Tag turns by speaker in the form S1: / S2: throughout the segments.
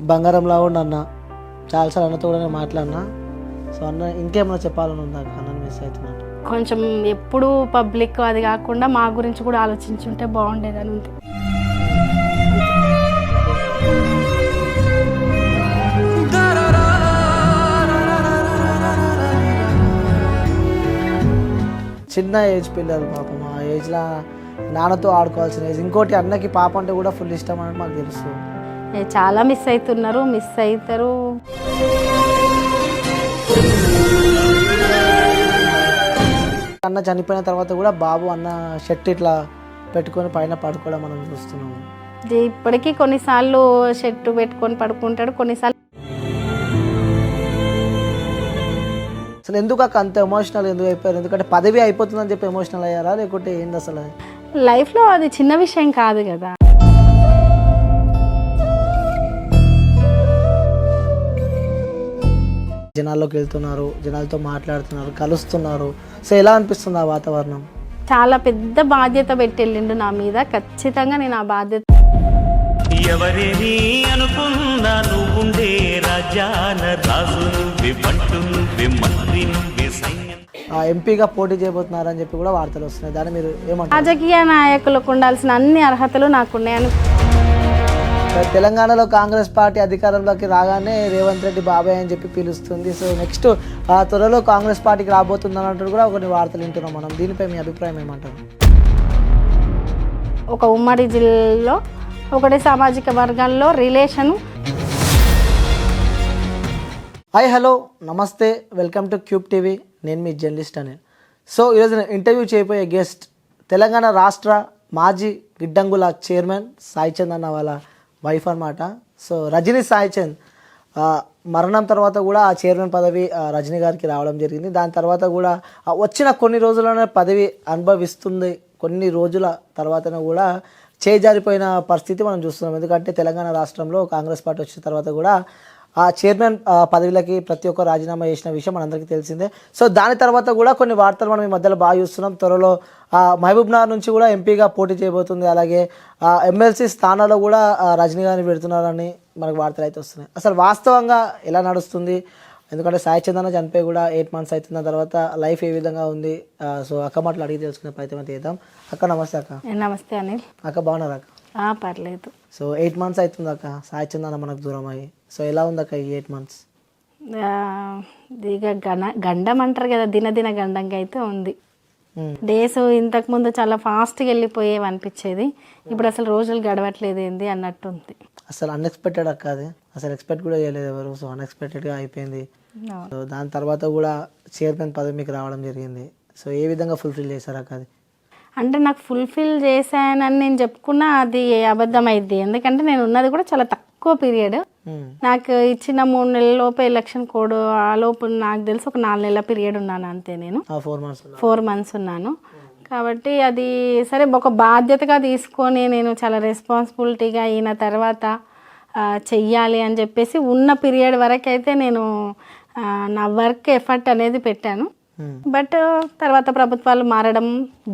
S1: బంగారంలా ఉండి అన్న చాలాసార్లు అన్నతో కూడా నేను మాట్లాడినా. సో అన్న ఇంకేమైనా చెప్పాలని ఉందా అన్న మిస్ అవుతున్నాను?
S2: కొంచెం ఎప్పుడు పబ్లిక్ అది కాకుండా మా గురించి కూడా ఆలోచించుంటే బాగుండేదని ఉంది.
S1: చిన్న ఏజ్ పిల్లలు పాపం, ఆ ఏజ్లో నాన్నతో ఆడుకోవాల్సిన ఏజ్. ఇంకోటి అన్నకి పాప అంటే కూడా ఫుల్ ఇష్టం అని మాకు తెలుసు.
S2: చాలా మిస్ అవుతున్నారు, మిస్ అవుతారు.
S1: అన్న చనిపోయిన తర్వాత కూడా బాబు అన్న షర్ట్ ఇట్లా పెట్టుకొని పైన పడుకోవడం మనం చూస్తున్నాము.
S2: ఇప్పటికీ కొన్నిసార్లు షర్టు పెట్టుకొని పడుకుంటాడు, కొన్నిసార్లు.
S1: అసలు ఎందుకు అక్క అంత ఎమోషనల్ ఎందుకు అయిపోయారు? ఎందుకంటే పదవి అయిపోతుందని చెప్పి ఎమోషనల్ అయ్యారా, లేకుంటే ఏంది అసలు?
S2: లైఫ్లో అది చిన్న విషయం కాదు కదా.
S1: జనాల్లోకి వెళ్తున్నారు, జనాలతో మాట్లాడుతున్నారు, కలుస్తున్నారు. సో ఎలా అనిపిస్తుంది ఆ వాతావరణం?
S2: చాలా పెద్ద బాధ్యత పెట్టి వెళ్ళిండు నా మీద. ఖచ్చితంగా నేను ఆ బాధ్యత
S3: ఎవరేని అనుకున్నా నువ్వుండే రాజాన రాజు నువ్వే, బంటు నువ్వే, మంత్రి నువ్వే, సైన్యం.
S1: ఎంపీగా పోటీ చేయబోతున్నారని చెప్పి కూడా వార్తలు వస్తున్నాయి. దాన్ని మీరు ఏమంటారు?
S2: రాజకీయ నాయకులకు ఉండాల్సిన అన్ని అర్హతలు నాకున్నాయని.
S1: తెలంగాణలో కాంగ్రెస్ పార్టీ అధికారంలోకి రాగానే రేవంత్ రెడ్డి బాబాయ్ అని చెప్పి పిలుస్తుంది. సో నెక్స్ట్ త్వరలో కాంగ్రెస్ పార్టీకి రాబోతుంది అన్నట్టు కూడా కొన్ని వార్తలు వింటున్నాం మనం. దీనిపై మీ అభిప్రాయం ఏమంటారు?
S2: ఒక ఉమ్మడి జిల్లాలో ఒకటి సామాజిక వర్గాల్లో రిలేషను.
S1: హాయ్, హలో, నమస్తే, వెల్కమ్ టు క్యూబ్ టీవీ. నేను మీ జర్నలిస్ట్ అని. సో ఈరోజు నేను ఇంటర్వ్యూ చేయబోయే గెస్ట్ తెలంగాణ రాష్ట్ర మాజీ గిడ్డంగుల చైర్మన్ సాయిచంద్ అన్న వాళ్ళ వైఫ్ అన్నమాట. సో రజనీ సాయిచంద్ మరణం తర్వాత కూడా ఆ చైర్మన్ పదవి రజనీ గారికి రావడం జరిగింది. దాని తర్వాత కూడా వచ్చిన కొన్ని రోజుల్లోనే పదవి అనుభవిస్తుంది. కొన్ని రోజుల తర్వాతనే కూడా చేజారిపోయిన పరిస్థితి మనం చూస్తున్నాం. ఎందుకంటే తెలంగాణ రాష్ట్రంలో కాంగ్రెస్ పార్టీ వచ్చిన తర్వాత కూడా ఆ చైర్మన్ పదవులకి ప్రతి ఒక్క రాజీనామా చేసిన విషయం మనందరికీ తెలిసిందే. సో దాని తర్వాత కూడా కొన్ని వార్తలు మనం ఈ మధ్యలో బాగా చూస్తున్నాం. త్వరలో మహబూబ్నగర్ నుంచి కూడా ఎంపీగా పోటీ చేయబోతుంది. అలాగే ఎమ్మెల్సీ స్థానాల్లో కూడా రజనీ గారిని పెడుతున్నారని మనకు వార్తలు అయితే వస్తున్నాయి. అసలు వాస్తవంగా ఎలా నడుస్తుంది? ఎందుకంటే సాయిచంద్ అన్న చనిపోయి కూడా 8 months అవుతున్న తర్వాత లైఫ్ ఏ విధంగా ఉంది? సో అక్క మాటలు అడిగి తెలుసుకునే ప్రయత్నం అయితే చేద్దాం. అక్క నమస్తే. అక్క
S2: నమస్తే అనిల్.
S1: అక్క బాగున్నారు అక్క?
S2: పర్లేదు.
S1: సో 8 months అవుతుంది అక్క సాయిచంద్ అన్న మనకు దూరం అయ్యి. సో ఎలా ఉంది అక్క ఈ 8 months?
S2: ఇక గండం అంటారు కదా, దినదిన గండంగా అయితే ఉంది. డేస్ ఇంతకుముందు చాలా ఫాస్ట్గా వెళ్ళిపోయేవి అనిపించేది. ఇప్పుడు అసలు రోజులు గడవట్లేదు ఏంది అన్నట్టు ఉంది.
S1: అసలు అన్ఎక్స్పెక్టెడ్ అక్క, అది అసలు ఎక్స్పెక్ట్ కూడా చేయలేదు ఎవరు. సో అన్ఎక్స్పెక్టెడ్గా అయిపోయింది. సో దాని తర్వాత కూడా చైర్మన్ పదవి మీకు రావడం జరిగింది. సో ఏ విధంగా ఫుల్ఫిల్ చేశారు అక్క అది?
S2: అంటే నాకు ఫుల్ఫిల్ చేశానని నేను చెప్పుకున్నా అది అబద్ధం అయింది. ఎందుకంటే నేను ఉన్నది కూడా చాలా తక్కువ పీరియడ్. నాకు ఇచ్చిన 3 నెలల లోపు ఎలక్షన్ కోడ్ ఆ లోపు నాకు తెలిసి ఒక 4 నెలల పీరియడ్ ఉన్నాను అంతే. నేను 4 months ఉన్నాను. కాబట్టి అది సరే ఒక బాధ్యతగా తీసుకొని నేను చాలా రెస్పాన్సిబిలిటీగా అయిన తర్వాత చెయ్యాలి అని చెప్పేసి ఉన్న పీరియడ్ వరకు అయితే నేను నా వర్క్ ఎఫర్ట్ అనేది పెట్టాను. బట్ తర్వాత ప్రభుత్వాలు మారడం,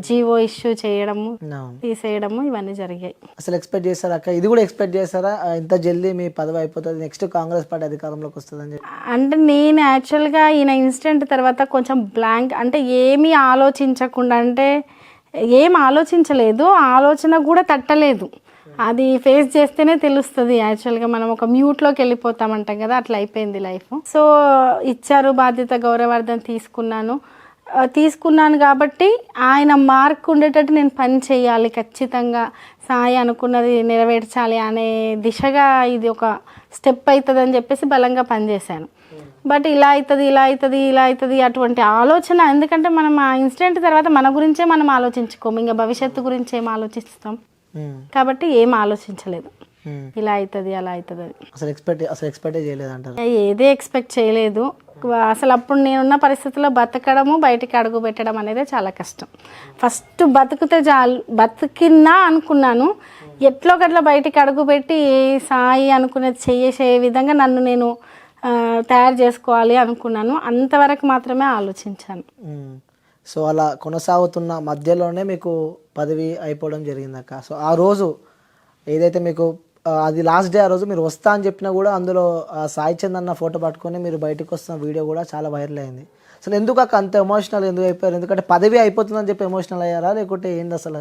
S2: జీవో ఇష్యూ చేయడము, తీసేయడము, ఇవన్నీ జరిగాయి.
S1: అసలు ఎక్స్పెక్ట్ చేశారా అక్క? ఇది కూడా ఎక్స్పెక్ట్ చేశారా ఇంత జల్దీ మీ పదవి అయిపోతుంది, నెక్స్ట్ కాంగ్రెస్ పార్టీ అధికారంలోకి వస్తుంది అని చెప్పి?
S2: అంటే నేను యాక్చువల్గా ఈయన ఇన్సిడెంట్ తర్వాత కొంచెం బ్లాంక్, అంటే ఏమీ ఆలోచించకుండా, అంటే ఏం ఆలోచించలేదు, ఆలోచన కూడా తట్టలేదు. అది ఫేస్ చేస్తేనే తెలుస్తుంది. యాక్చువల్గా మనం ఒక మ్యూట్లోకి వెళ్ళిపోతామంటాం కదా, అట్లా అయిపోయింది లైఫ్. సో ఇచ్చారు బాధ్యత, గౌరవార్థం తీసుకున్నాను కాబట్టి ఆయన మార్క్ ఉండేటట్టు నేను పని చేయాలి, ఖచ్చితంగా సాయి అనుకున్నది నెరవేర్చాలి అనే దిశగా ఇది ఒక స్టెప్ అవుతుంది అని చెప్పేసి బలంగా పనిచేశాను. బట్ ఇలా అవుతుంది అటువంటి ఆలోచన, ఎందుకంటే మనం ఆ ఇన్సిడెంట్ తర్వాత మన గురించే మనం ఆలోచించుకోము, ఇంకా భవిష్యత్తు గురించి ఏం ఆలోచిస్తాం. కాబట్టి ఏం ఆలోచించలేదు. ఇలా అవుతుంది అలా అవుతుంది అది
S1: అసలు ఎక్స్పెక్ట్ చేయలేదు అంటారు?
S2: ఏదే ఎక్స్పెక్ట్ చేయలేదు. అసలు అప్పుడు నేనున్న పరిస్థితుల్లో బతకడము, బయటికి అడుగు పెట్టడం అనేది చాలా కష్టం. ఫస్ట్ బతికితే చాలు, బతికినా అనుకున్నాను. ఎట్లో గట్లా బయటికి అడుగు పెట్టి సాయి అనుకునేది చేసే విధంగా నన్ను నేను తయారు చేసుకోవాలి అనుకున్నాను. అంతవరకు మాత్రమే ఆలోచించాను.
S1: సో అలా కొనసాగుతున్న మధ్యలోనే మీకు పదవి అయిపోవడం జరిగిందక్క. సో ఆ రోజు ఏదైతే మీకు అది లాస్ట్ డే ఆ రోజు మీరు వస్తా అని చెప్పినా కూడా అందులో సాయి చంద్ అన్న ఫోటో పట్టుకొని మీరు బయటకు వస్తున్న వీడియో కూడా చాలా వైరల్ అయింది. అసలు ఎందుకు అక్క అంత ఎమోషనల్ ఎందుకు అయిపోయారు? ఎందుకంటే పదవి అయిపోతుందని చెప్పి ఎమోషనల్ అయ్యారా లేకుంటే ఏంది అసలు?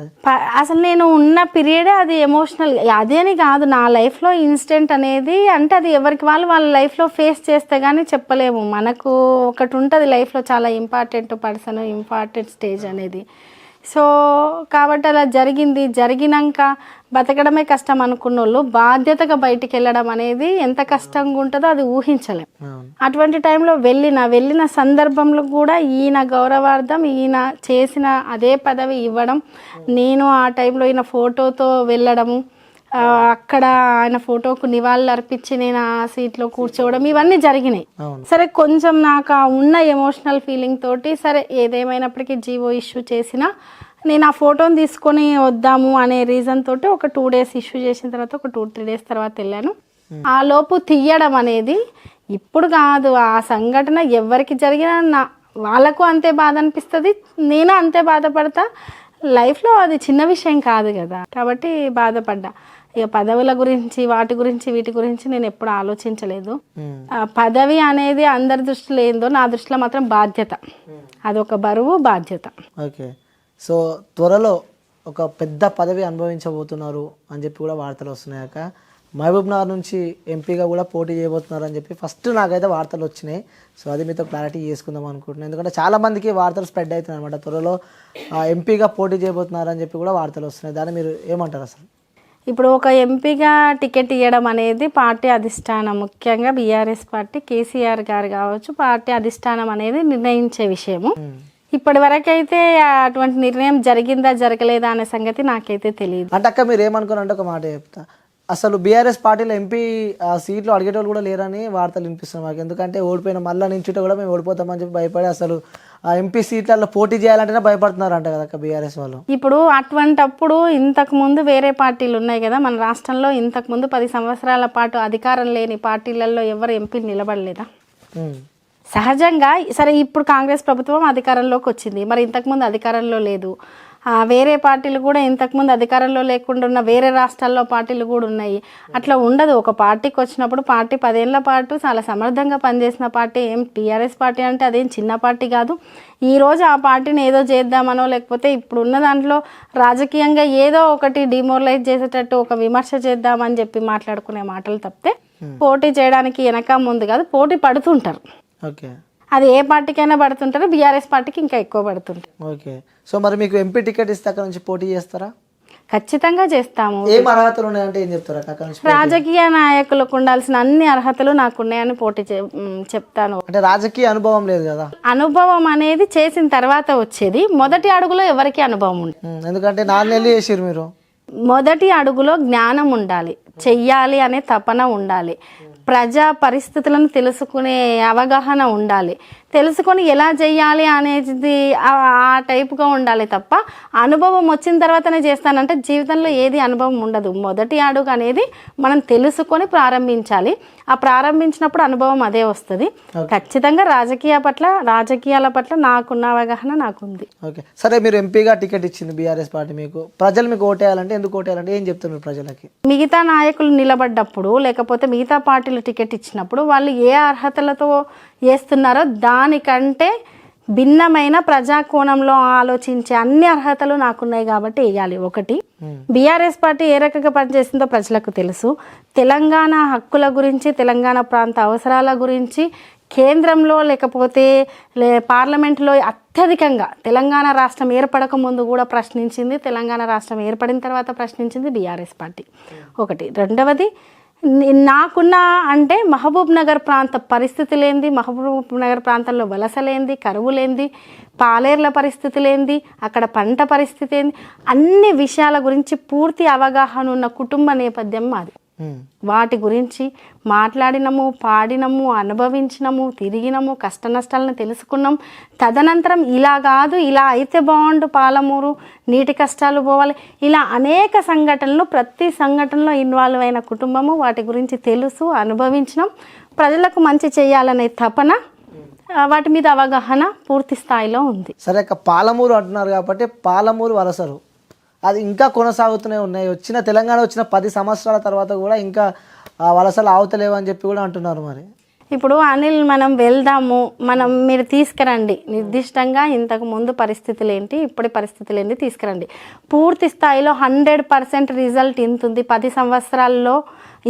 S2: అసలు నేను ఉన్న పీరియడే అది ఎమోషనల్. అదేని కాదు, నా లైఫ్లో ఇన్సిడెంట్ అనేది అంటే అది ఎవరికి వాళ్ళు వాళ్ళ లైఫ్లో ఫేస్ చేస్తే కానీ చెప్పలేము. మనకు ఒకటి ఉంటుంది లైఫ్లో, చాలా ఇంపార్టెంట్ పర్సన్, ఇంపార్టెంట్ స్టేజ్ అనేది. సో కాబట్టి అలా జరిగింది. జరిగినాక బతకడమే కష్టం అనుకున్న వాళ్ళు బాధ్యతగా బయటికి వెళ్ళడం అనేది ఎంత కష్టంగా ఉంటుందో అది ఊహించలేం. అటువంటి టైంలో వెళ్ళిన సందర్భంలో కూడా ఈయన గౌరవార్థం ఈయన చేసిన అదే పదవి ఇవ్వడం, నేను ఆ టైంలో ఈయన ఫోటోతో వెళ్ళడము, అక్కడ ఆయన ఫోటోకు నివాళులు అర్పించి నేను ఆ సీట్లో కూర్చోవడం, ఇవన్నీ జరిగినాయి. సరే కొంచెం నాకు ఉన్న ఎమోషనల్ ఫీలింగ్ తోటి సరే ఏదేమైనప్పటికీ జీవో ఇష్యూ చేసినా నేను ఆ ఫోటోని తీసుకొని వద్దాము అనే రీజన్ తోటి ఒక 2 days ఇష్యూ చేసిన తర్వాత ఒక 2-3 days తర్వాత వెళ్ళాను. ఆ లోపు తీయడం అనేది ఇప్పుడు కాదు, ఆ సంఘటన ఎవరికి జరిగినా వాళ్ళకు అంతే బాధ అనిపిస్తుంది, నేను అంతే బాధపడతా. లైఫ్లో అది చిన్న విషయం కాదు కదా, కాబట్టి బాధపడ్డా. ఇక పదవుల గురించి వీటి గురించి నేను ఎప్పుడు ఆలోచించలేదు. పదవి అనేది అందరి దృష్టిలో ఏందో నా దృష్టిలో మాత్రం బాధ్యత, అదొక బరువు బాధ్యత.
S1: ఓకే, సో త్వరలో ఒక పెద్ద పదవి అనుభవించబోతున్నారు అని చెప్పి కూడా వార్తలు వస్తున్నాయాక, మహబూబ్నగర్ నుంచి ఎంపీగా కూడా పోటీ చేయబోతున్నారు అని చెప్పి ఫస్ట్ నాకైతే వార్తలు వచ్చినాయి. సో అది మీతో క్లారిటీ చేసుకుందాం అనుకుంటున్నాను, ఎందుకంటే చాలామందికి వార్తలు స్ప్రెడ్ అవుతున్నాయి అనమాట. త్వరలో ఎంపీగా పోటీ చేయబోతున్నారు అని చెప్పి కూడా వార్తలు వస్తున్నాయి. దాన్ని మీరు ఏమంటారు అసలు?
S2: ఇప్పుడు ఒక ఎంపీగా టికెట్ ఇవ్వడం అనేది పార్టీ అధిష్టానం, ముఖ్యంగా బీఆర్ఎస్ పార్టీ, కేసీఆర్ గారు కావచ్చు, పార్టీ అధిష్టానం అనేది నిర్ణయించే విషయము. ఇప్పటి వరకు అయితే అటువంటి నిర్ణయం జరిగిందా జరగలేదా అనే సంగతి నాకైతే తెలియదు.
S1: అంటే అక్క మీరు ఏమనుకున్నారంటే ఒక మాట చెప్తా, అసలు బీఆర్ఎస్ పార్టీలో ఎంపీ సీట్లు అడిగేటోళ్ళు కూడా లేరని వార్తలు వినిపిస్తున్నాయి మాకు. ఎందుకంటే ఓడిపోయిన మళ్ళీ నించుంటే కూడా మేము ఓడిపోతామని చెప్పి భయపడి అసలు ఆ ఎంపీ సీట్లలో పోటీ చేయాలంటేనే భయపడుతున్నారు అంట కదా బీఆర్ఎస్ వాళ్ళు.
S2: ఇప్పుడు అటువంటప్పుడు ఇంతకు ముందు వేరే పార్టీలు ఉన్నాయి కదా మన రాష్ట్రంలో, ఇంతకు ముందు 10 సంవత్సరాల పాటు అధికారం లేని పార్టీలలో ఎవరు ఎంపీలు నిలబడలేదా? సహజంగా సరే ఇప్పుడు కాంగ్రెస్ ప్రభుత్వం అధికారంలోకి వచ్చింది, మరి ఇంతకుముందు అధికారంలో లేదు. వేరే పార్టీలు కూడా ఇంతకుముందు అధికారంలో లేకుండా ఉన్న వేరే రాష్ట్రాల్లో పార్టీలు కూడా ఉన్నాయి. అట్లా ఉండదు. ఒక పార్టీకి వచ్చినప్పుడు పార్టీ 10 ఏళ్ల పాటు చాలా సమర్థంగా పనిచేసిన పార్టీ ఏం టీఆర్ఎస్ పార్టీ అంటే అదేం చిన్న పార్టీ కాదు. ఈరోజు ఆ పార్టీని ఏదో చేద్దామనో లేకపోతే ఇప్పుడు ఉన్న దాంట్లో రాజకీయంగా ఏదో ఒకటి డిమోరలైజ్ చేసేటట్టు ఒక విమర్శ చేద్దామని చెప్పి మాట్లాడుకునే మాటలు తప్పితే పోటీ చేయడానికి వెనక ముందు కాదు, పోటీ పడుతుంటారు.
S1: ఓకే,
S2: అది ఏ పార్టీకైనా పడుతుంటారు, బీఆర్ఎస్ పార్టీకి ఇంకా ఎక్కువ పడుతుంటారు.
S1: ఓకే, సో మరి మీకు ఎంపీ టికెట్ ఇస్తే అక్కడ నుంచి పోటీ చేస్తారా?
S2: ఖచ్చితంగా చేస్తాము.
S1: ఏం అర్హతలు ఉన్నాయంటే ఏం చెప్తారా అక్కడ నుంచి?
S2: రాజకీయ నాయకులకు ఉండాల్సిన అన్ని అర్హతలు నాకున్నాయని పోటీ చెప్తాను.
S1: అంటే రాజకీయ అనుభవం లేదు కదా?
S2: అనుభవం అనేది చేసిన తర్వాత వచ్చేది. మొదటి అడుగులో ఎవరికి అనుభవం ఉండదు,
S1: ఎందుకంటే 4 నెలలు చేసిరు మీరు.
S2: మొదటి అడుగులో జ్ఞానం ఉండాలి, చెయ్యాలి అనే తపన ఉండాలి, ప్రజా పరిస్థితులను తెలుసుకునే అవగాహన ఉండాలి, తెలుసుకొని ఎలా చెయ్యాలి అనేది ఆ టైపుగా ఉండాలి తప్ప అనుభవం వచ్చిన తర్వాతనే చేస్తానంటే జీవితంలో ఏది అనుభవం ఉండదు. మొదటి అడుగు అనేది మనం తెలుసుకొని ప్రారంభించాలి. ఆ ప్రారంభించినప్పుడు అనుభవం అదే వస్తుంది. ఖచ్చితంగా రాజకీయాల పట్ల నాకున్న అవగాహన నాకుంది.
S1: ఓకే, సరే మీరు ఎంపీగా టికెట్ ఇచ్చింది బీఆర్ఎస్ పార్టీ, మీకు ప్రజలు మీకు ఓటేయాలంటే ఎందుకు ఓటేయాలంటే ఏం చెప్తున్నారు ప్రజలకి?
S2: మిగతా నాయకులు నిలబడ్డప్పుడు లేకపోతే మిగతా పార్టీలు టికెట్ ఇచ్చినప్పుడు వాళ్ళు ఏ అర్హతలతో వేస్తున్నారో దానికంటే భిన్నమైన ప్రజాకోణంలో ఆలోచించే అన్ని అర్హతలు నాకున్నాయి కాబట్టి వేయాలి. ఒకటి, బీఆర్ఎస్ పార్టీ ఏ రకంగా పనిచేసిందో ప్రజలకు తెలుసు. తెలంగాణ హక్కుల గురించి, తెలంగాణ ప్రాంత అవసరాల గురించి కేంద్రంలో లేకపోతే పార్లమెంట్లో అత్యధికంగా తెలంగాణ రాష్ట్రం ఏర్పడక ముందు కూడా ప్రశ్నించింది, తెలంగాణ రాష్ట్రం ఏర్పడిన తర్వాత ప్రశ్నించింది బీఆర్ఎస్ పార్టీ. ఒకటి. రెండవది, నాకున్న అంటే మహబూబ్ నగర్ ప్రాంత పరిస్థితి లేనిది, మహబూబ్ నగర్ ప్రాంతంలో వలసలేంది, కరువు లేనిది, పాలేర్ల పరిస్థితి లేనిది, అక్కడ పంట పరిస్థితి ఏంది, అన్ని విషయాల గురించి పూర్తి అవగాహన ఉన్న కుటుంబ నేపథ్యం మాది. వాటి గురించి మాట్లాడినము, పాడినము, అనుభవించినము, తిరిగినము, కష్ట నష్టాలను తెలుసుకున్నాం. తదనంతరం ఇలా కాదు, ఇలా అయితే బాగుండు, పాలమూరు నీటి కష్టాలు పోవాలి, ఇలా అనేక సంఘటనలు, ప్రతి సంఘటనలో ఇన్వాల్వ్ అయిన కుటుంబము, వాటి గురించి తెలుసు, అనుభవించినాం. ప్రజలకు మంచి చేయాలనే తపన, వాటి మీద అవగాహన పూర్తి స్థాయిలో ఉంది.
S1: సరే, పాలమూరు అంటున్నారు కాబట్టి పాలమూరు వలసరు అది ఇంకా కొనసాగుతూనే ఉన్నాయి. తెలంగాణ వచ్చిన 10 సంవత్సరాల తర్వాత కూడా ఇంకా వలసలు ఆగుతలేవు అని చెప్పి కూడా అంటున్నారు. మరి
S2: ఇప్పుడు అనిల్ మనం వెళ్దాము, మీరు తీసుకురండి నిర్దిష్టంగా ఇంతకు ముందు పరిస్థితులు ఏంటి, ఇప్పటి పరిస్థితులు ఏంటి తీసుకురండి. పూర్తి స్థాయిలో 100% రిజల్ట్ ఇంత ఉంది, 10 సంవత్సరాల్లో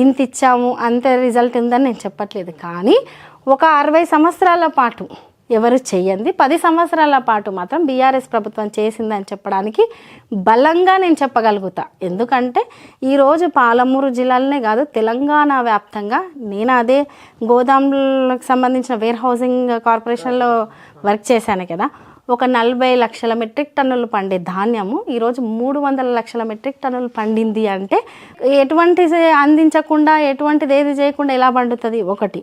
S2: ఇంత ఇచ్చాము అంతే రిజల్ట్ ఉందని నేను చెప్పట్లేదు. కానీ ఒక 60 సంవత్సరాల పాటు ఎవరు చెయ్యండి, 10 సంవత్సరాల పాటు మాత్రం బీఆర్ఎస్ ప్రభుత్వం చేసిందని చెప్పడానికి బలంగా నేను చెప్పగలుగుతా. ఎందుకంటే ఈరోజు పాలమూరు జిల్లాలోనే కాదు తెలంగాణ వ్యాప్తంగా, నేను అదే గోదాములకు సంబంధించిన వేర్ హౌసింగ్ కార్పొరేషన్లో వర్క్ చేశాను కదా, ఒక 40 లక్షల మెట్రిక్ టన్నులు పండే ధాన్యము ఈరోజు 300 లక్షల మెట్రిక్ టన్నులు పండింది అంటే ఎటువంటి అందించకుండా ఎటువంటిది ఏది చేయకుండా ఎలా పండుతుంది? ఒకటి.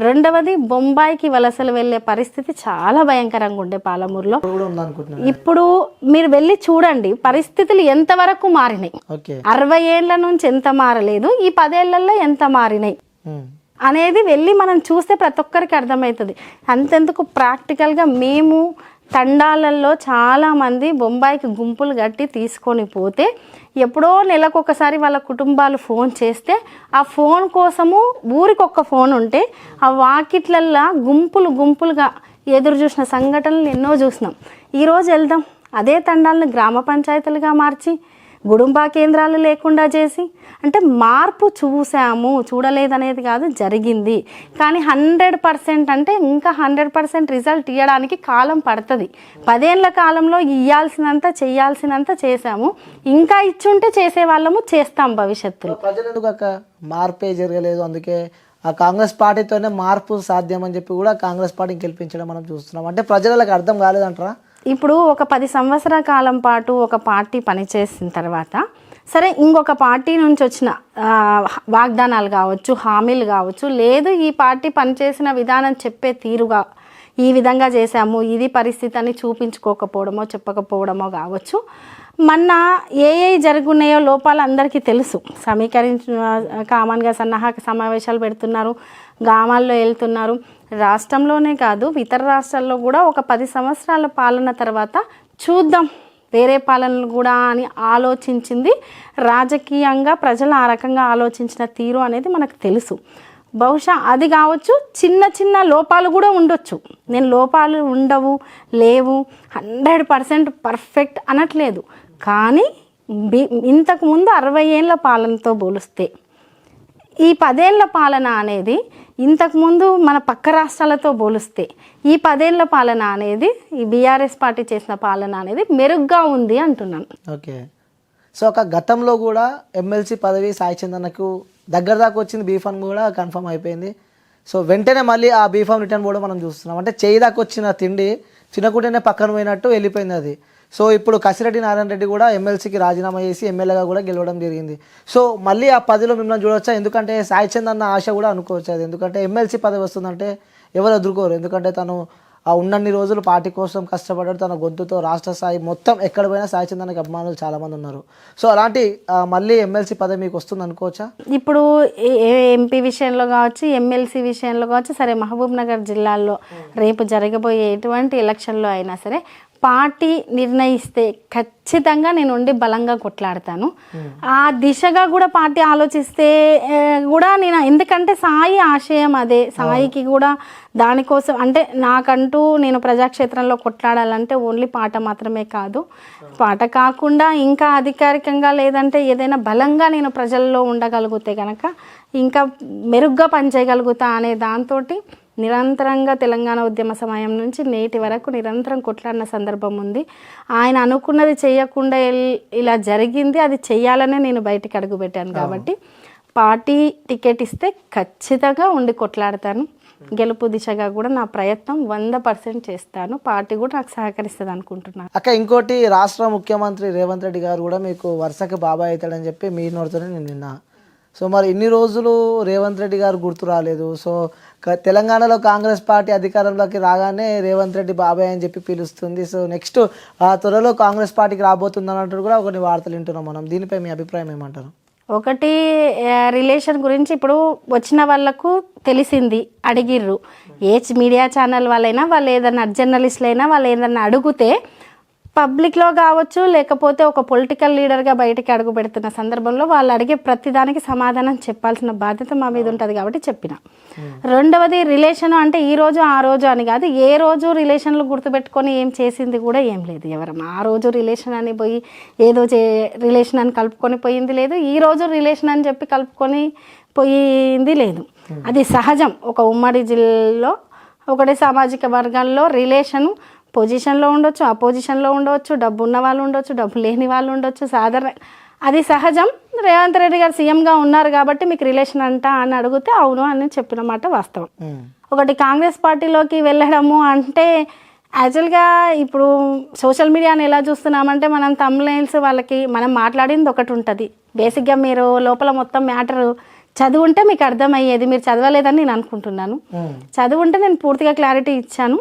S2: రెండవది, బొంబాయికి వలసలు వెళ్ళే పరిస్థితి చాలా భయంకరంగా ఉండే పాలమూరులో. ఇప్పుడు మీరు వెళ్ళి చూడండి పరిస్థితులు ఎంతవరకు మారినాయి. 60 ఏళ్ల నుంచి ఎంత మారలేదు, ఈ 10 ఏళ్లలో ఎంత మారినాయి అనేది వెళ్ళి మనం చూస్తే ప్రతి ఒక్కరికి అర్థమవుతుంది. అంతెందుకు ప్రాక్టికల్గా మేము తండాలలో చాలామంది బొంబాయికి గుంపులు కట్టి తీసుకొని పోతే ఎప్పుడో నెలకొకసారి వాళ్ళ కుటుంబాలు ఫోన్ చేస్తే ఆ ఫోన్ కోసము ఊరికొక్క ఫోన్ ఉంటే ఆ వాకిట్లల్లో గుంపులుగా ఎదురు చూసిన సంఘటనలు ఎన్నో చూసినాం. ఈరోజు వెళ్దాం అదే తండాలను గ్రామ పంచాయతీలుగా మార్చి గుడుంబా కేంద్రాలు లేకుండా చేసి, అంటే మార్పు చూడలేదనేది కాదు, జరిగింది. కానీ 100% అంటే ఇంకా 100% రిజల్ట్ ఇవ్వడానికి కాలం పడుతుంది. 10 ఏళ్ల కాలంలో ఇవ్వాల్సినంత చేయాల్సినంత చేసాము, ఇంకా ఇచ్చుంటే చేసేవాళ్ళము, చేస్తాం భవిష్యత్తులో.
S1: ప్రజలు ఎందుకు మార్పే జరగలేదు, అందుకే ఆ కాంగ్రెస్ పార్టీతోనే మార్పు సాధ్యం అని చెప్పి కూడా కాంగ్రెస్ పార్టీని గెలిపించడం మనం చూస్తున్నాం. అంటే ప్రజలకు అర్థం కాలేదంటారా?
S2: ఇప్పుడు ఒక 10 సంవత్సరాల కాలం పాటు ఒక పార్టీ పనిచేసిన తర్వాత సరే ఇంకొక పార్టీ నుంచి వచ్చిన వాగ్దానాలు కావచ్చు, హామీలు కావచ్చు, లేదు ఈ పార్టీ పనిచేసిన విధానం చెప్పే తీరుగా ఈ విధంగా చేశాము, ఇది పరిస్థితి అని చూపించుకోకపోవడమో చెప్పకపోవడమో కావచ్చు. మొన్న ఏ జరుగున్నాయో లోపాలు అందరికీ తెలుసు. కామన్గా సన్నాహక సమావేశాలు పెడుతున్నారు, గ్రామాల్లో వెళ్తున్నారు. రాష్ట్రంలోనే కాదు ఇతర రాష్ట్రాల్లో కూడా ఒక 10 సంవత్సరాల పాలన తర్వాత చూద్దాం వేరే పాలనలు కూడా అని ఆలోచించింది. రాజకీయంగా ప్రజలు ఆ రకంగా ఆలోచించిన తీరు అనేది మనకు తెలుసు. బహుశా అది కావచ్చు, చిన్న లోపాలు కూడా ఉండొచ్చు. నేను లోపాలు ఉండవు లేవు 100% పర్ఫెక్ట్ అనట్లేదు. కానీ ఇంతకుముందు 60 ఏళ్ళ పాలనతో పోలిస్తే ఈ 10 ఏళ్ల పాలన అనేది, ఇంతకుముందు మన పక్క రాష్ట్రాలతో పోలిస్తే ఈ 10 ఏళ్ల పాలన అనేది, ఈ బీఆర్ఎస్ పార్టీ చేసిన పాలన అనేది మెరుగ్గా ఉంది అంటున్నాను.
S1: ఓకే. సో ఒక గతంలో కూడా ఎమ్మెల్సీ పదవి సాయి చందన్నకు దగ్గర దాకా వచ్చింది, బీఫామ్ కూడా కన్ఫర్మ్ అయిపోయింది. సో వెంటనే మళ్ళీ ఆ బీఫామ్ రిటర్న్ కూడా మనం చూస్తున్నాం. అంటే చేయి దాకా వచ్చిన తిండి చిన్నకుంటేనే పక్కన పోయినట్టు వెళ్ళిపోయింది అది. సో ఇప్పుడు కసిరెడ్డి నారాయణ రెడ్డి కూడా ఎమ్మెల్సీకి రాజీనామా చేసి ఎమ్మెల్యేగా కూడా గెలవడం జరిగింది. సో మళ్ళీ ఆ 10లో మిమ్మల్ని చూడవచ్చా? ఎందుకంటే సాయి చందన్న ఆశ కూడా అనుకోవచ్చు అది. ఎందుకంటే ఎమ్మెల్సీ పదవి వస్తుందంటే ఎవరు ఎదుర్కోరు. ఎందుకంటే తను ఆ ఉన్నన్ని రోజులు పార్టీ కోసం కష్టపడ్డాడు, తన గొంతుతో రాష్ట్ర స్థాయి మొత్తం ఎక్కడ పోయినా సాయి చందన్నకి అభిమానులు చాలామంది ఉన్నారు. సో అలాంటి మళ్ళీ ఎమ్మెల్సీ పదవి మీకు వస్తుంది అనుకోవచ్చా?
S2: ఇప్పుడు ఎంపీ విషయంలో కావచ్చు, ఎమ్మెల్సీ విషయంలో కావచ్చు, సరే మహబూబ్ నగర్ జిల్లాలో రేపు జరగబోయే ఎటువంటి ఎలక్షన్లో అయినా సరే పార్టీ నిర్ణయిస్తే ఖచ్చితంగా నేను ఉండి బలంగా కొట్లాడతాను. ఆ దిశగా కూడా పార్టీ ఆలోచిస్తే కూడా నేను, ఎందుకంటే సాయి ఆశయం అదే, సాయికి కూడా దానికోసం అంటే నాకంటూ నేను ప్రజాక్షేత్రంలో కొట్లాడాలంటే ఓన్లీ పాట మాత్రమే కాదు, పాట కాకుండా ఇంకా అధికారికంగా లేదంటే ఏదైనా బలంగా నేను ప్రజల్లో ఉండగలిగితే కనుక ఇంకా మెరుగ్గా పనిచేయగలుగుతా అనే దాంతో నిరంతరంగా తెలంగాణ ఉద్యమ సమయం నుంచి నేటి వరకు నిరంతరం కొట్లాడిన సందర్భం ఉంది. ఆయన అనుకున్నది చేయకుండా ఇలా జరిగింది, అది చెయ్యాలనే నేను బయటికి అడుగుపెట్టాను. కాబట్టి పార్టీ టికెట్ ఇస్తే ఖచ్చితంగా ఉండి కొట్లాడతాను. గెలుపు దిశగా కూడా నా ప్రయత్నం 100% చేస్తాను. పార్టీ కూడా నాకు సహకరిస్తుంది అనుకుంటున్నాను.
S1: అక్క ఇంకోటి, రాష్ట్ర ముఖ్యమంత్రి రేవంత్ రెడ్డి గారు కూడా మీకు వరుసకి బాబాయ్ అవుతాడని చెప్పి మీ నోటితోనే నేను విన్నా. సో మరి ఇన్ని రోజులు రేవంత్ రెడ్డి గారు గుర్తు రాలేదు. సో తెలంగాణలో కాంగ్రెస్ పార్టీ అధికారంలోకి రాగానే రేవంత్ రెడ్డి బాబాయ్ అని చెప్పి పిలుస్తుంది. సో నెక్స్ట్ త్వరలో కాంగ్రెస్ పార్టీకి రాబోతుంది అన్నట్టు కూడా కొన్ని వార్తలు వింటున్నాం మనం. దీనిపై మీ అభిప్రాయం ఏమంటారు?
S2: ఒకటి, రిలేషన్ గురించి ఇప్పుడు వచ్చిన వాళ్ళకు తెలిసింది, అడిగిర్రు. ఏ మీడియా ఛానల్ వాళ్ళైనా, వాళ్ళు ఏదన్నా జర్నలిస్టులు అయినా వాళ్ళు ఏదన్నా అడిగితే పబ్లిక్లో కావచ్చు, లేకపోతే ఒక పొలిటికల్ లీడర్గా బయటికి అడుగు పెడుతున్న సందర్భంలో వాళ్ళు అడిగే ప్రతిదానికి సమాధానం చెప్పాల్సిన బాధ్యత మా మీద ఉంటుంది కాబట్టి చెప్పిన. రెండవది రిలేషన్ అంటే ఈ రోజు ఆ రోజు అని కాదు, ఏ రోజు రిలేషన్లు గుర్తుపెట్టుకొని ఏం చేసింది కూడా ఏం లేదు. ఎవరం ఆ రోజు రిలేషన్ అని పోయి ఏదో రిలేషన్ అని కలుపుకొని పోయింది లేదు, ఈ రోజు రిలేషన్ అని చెప్పి కలుపుకొని పోయింది లేదు. అది సహజం. ఒక ఉమ్మడి జిల్లాలో ఒకటే సామాజిక వర్గాల్లో రిలేషను పొజిషన్లో ఉండొచ్చు, అపోజిషన్లో ఉండవచ్చు, డబ్బు ఉన్న వాళ్ళు ఉండొచ్చు, డబ్బు లేని వాళ్ళు ఉండొచ్చు, సాధారణ అది సహజం. రేవంత్ రెడ్డి గారు సీఎంగా ఉన్నారు కాబట్టి మీకు రిలేషన్ అంట అని అడిగితే అవును అని చెప్పిన మాట వాస్తవం. ఒకటి కాంగ్రెస్ పార్టీలోకి వెళ్ళడము అంటే యాక్చువల్గా ఇప్పుడు సోషల్ మీడియాని ఎలా చూస్తున్నామంటే మనం తమ్నైల్స్ వాళ్ళకి మనం మాట్లాడింది ఒకటి ఉంటుంది. బేసిక్గా మీరు లోపల మొత్తం మ్యాటర్ చదువుంటే మీకు అర్థమయ్యేది. మీరు చదవలేదని నేను అనుకుంటున్నాను. చదువుంటే నేను పూర్తిగా క్లారిటీ ఇచ్చాను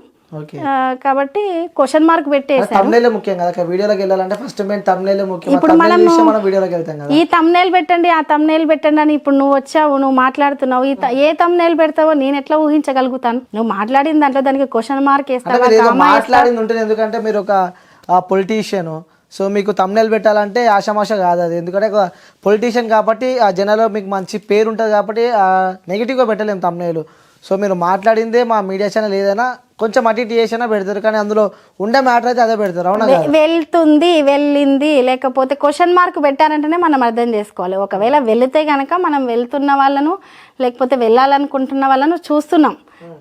S2: కాబట్టి క్వశ్చన్ మార్క్ పెట్టేసారు.
S1: ముఖ్యం కదా వీడియోలోకి వెళ్ళాలంటే ఫస్ట్ తమ్నైల్ ముఖ్యం.
S2: ఇప్పుడు మనం వీడియోలోకి వెళ్తాం కదా, ఈ తమ్నైల్ పెట్టండి ఆ తమ్నైల్ పెట్టండి అని ఇప్పుడు నువ్వు వచ్చావు, నువ్వు మాట్లాడుతున్నావు, ఏ తమ్నైల్ పెడతావో నేను ఎట్లా ఊహించగలుగుతాను? నువ్వు మాట్లాడిన దాంట్లో దానికి క్వశ్చన్ మార్క్ వేస్తావా?
S1: మాట్లాడింది ఉంటుంది, ఎందుకంటే మీరు ఒక పొలిటీషియన్. సో మీకు తమ్నైల్ పెట్టాలంటే ఆషామాష కాదు అది, ఎందుకంటే ఒక పొలిటీషియన్ కాబట్టి ఆ జనాల్లో మీకు మంచి పేరు ఉంటుంది కాబట్టి నెగిటివ్గా పెట్టలేము తమ్నైల్. సో మీరు మాట్లాడిందే మా మీడియా ఛానల్ ఏదైనా కొంచెం అటు ఇటు చేసినా పెడతారు, కానీ అందులో ఉండే మ్యాటర్ అయితే అదే పెడతారు. అవునా?
S2: వెళ్తుంది వెళ్ళింది లేకపోతే క్వశ్చన్ మార్క్ పెట్టారంటేనే మనం అర్థం చేసుకోవాలి. ఒకవేళ వెళితే కనుక మనం వెళ్తున్న వాళ్ళను లేకపోతే వెళ్ళాలనుకుంటున్న వాళ్ళను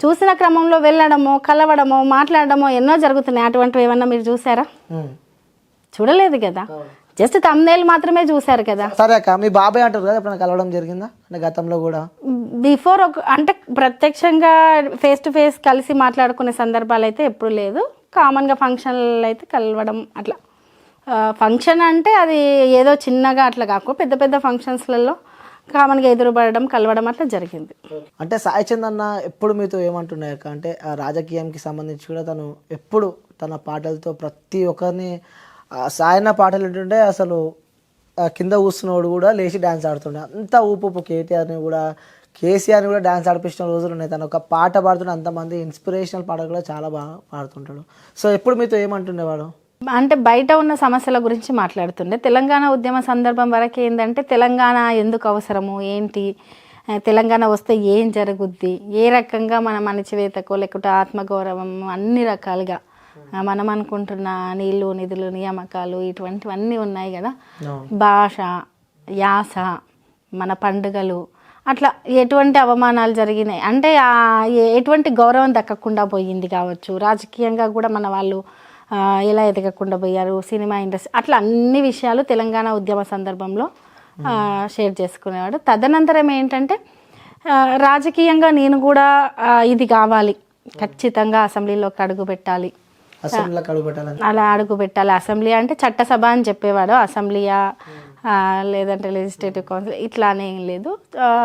S2: చూసిన క్రమంలో వెళ్ళడమో కలవడమో మాట్లాడడమో ఎన్నో జరుగుతున్నాయి. అటువంటివి ఏమన్నా మీరు చూసారా? చూడలేదు కదా, జస్ట్ తమ్నైల్ మాత్రమే చూసారు కదా.
S1: సరే అక్క, మీ బాబాయ్ అంటారు కదా, ఎప్పుడైనా కలవడం జరిగిందా అంటే గతంలో కూడా?
S2: బిఫోర్ అంటే ప్రత్యక్షంగా ఫేస్ టు ఫేస్ కలిసి మాట్లాడుకునే సందర్భాలు అయితే ఎప్పుడు లేదు. కామన్గా ఫంక్షన్లు అయితే కలవడం అట్లా. ఫంక్షన్ అంటే అది ఏదో చిన్నగా అట్లా కాకుండా పెద్ద పెద్ద ఫంక్షన్స్లలో కామన్గా ఎదురుపడడం కలవడం అట్లా జరిగింది.
S1: అంటే సాయి చంద్ అన్న ఎప్పుడు మీతో ఏమంటున్నాయి అక్క అంటే రాజకీయానికి సంబంధించి కూడా తను ఎప్పుడు తన పాటలతో ప్రతి ఒక్కరిని సాయన్న పాటలు వింటుంటే అసలు కింద కూర్చున్నవాడు కూడా లేచి డ్యాన్స్ ఆడుతుండే, అంత ఊపు. కేసీఆర్ని కూడా డ్యాన్స్ ఆడిపించిన రోజులు ఉన్నాయి. తను ఒక పాట పాడుతుంటే అంతమంది ఇన్స్పిరేషనల్ పాటలు కూడా చాలా బాగా పాడుతుంటాడు. సో ఎప్పుడు మీతో ఏమంటుండేవాడు
S2: అంటే బయట ఉన్న సమస్యల గురించి మాట్లాడుతుండే. తెలంగాణ ఉద్యమ సందర్భం వరకు ఏంటంటే తెలంగాణ ఎందుకు అవసరము, ఏంటి, తెలంగాణ వస్తే ఏం జరుగుద్ది, ఏ రకంగా మనం అణచివేతకో లేకపోతే ఆత్మగౌరవం అన్ని రకాలుగా మనం అనుకుంటున్న నీళ్ళు నిధులు నియామకాలు ఇటువంటివన్నీ ఉన్నాయి కదా, భాష యాస మన పండుగలు అట్లా ఎటువంటి అవమానాలు జరిగినాయి అంటే ఎటువంటి గౌరవం దక్కకుండా పోయింది కావచ్చు, రాజకీయంగా కూడా మన వాళ్ళు ఎలా ఎదగకుండా పోయారు, సినిమా ఇండస్ట్రీ అట్లా అన్ని విషయాలు తెలంగాణ ఉద్యమ సందర్భంలో షేర్ చేసుకునేవాడు. తదనంతరం ఏంటంటే రాజకీయంగా నేను కూడా ఇది కావాలి, ఖచ్చితంగా అసెంబ్లీలోకి అడుగు పెట్టాలి, అలా అడుగు పెట్టాలి. అసెంబ్లీ అంటే చట్టసభ అని చెప్పేవాడు, అసెంబ్లీయా లేదంటే లెజిస్లేటివ్ కౌన్సిల్ ఇట్లా అనేం లేదు,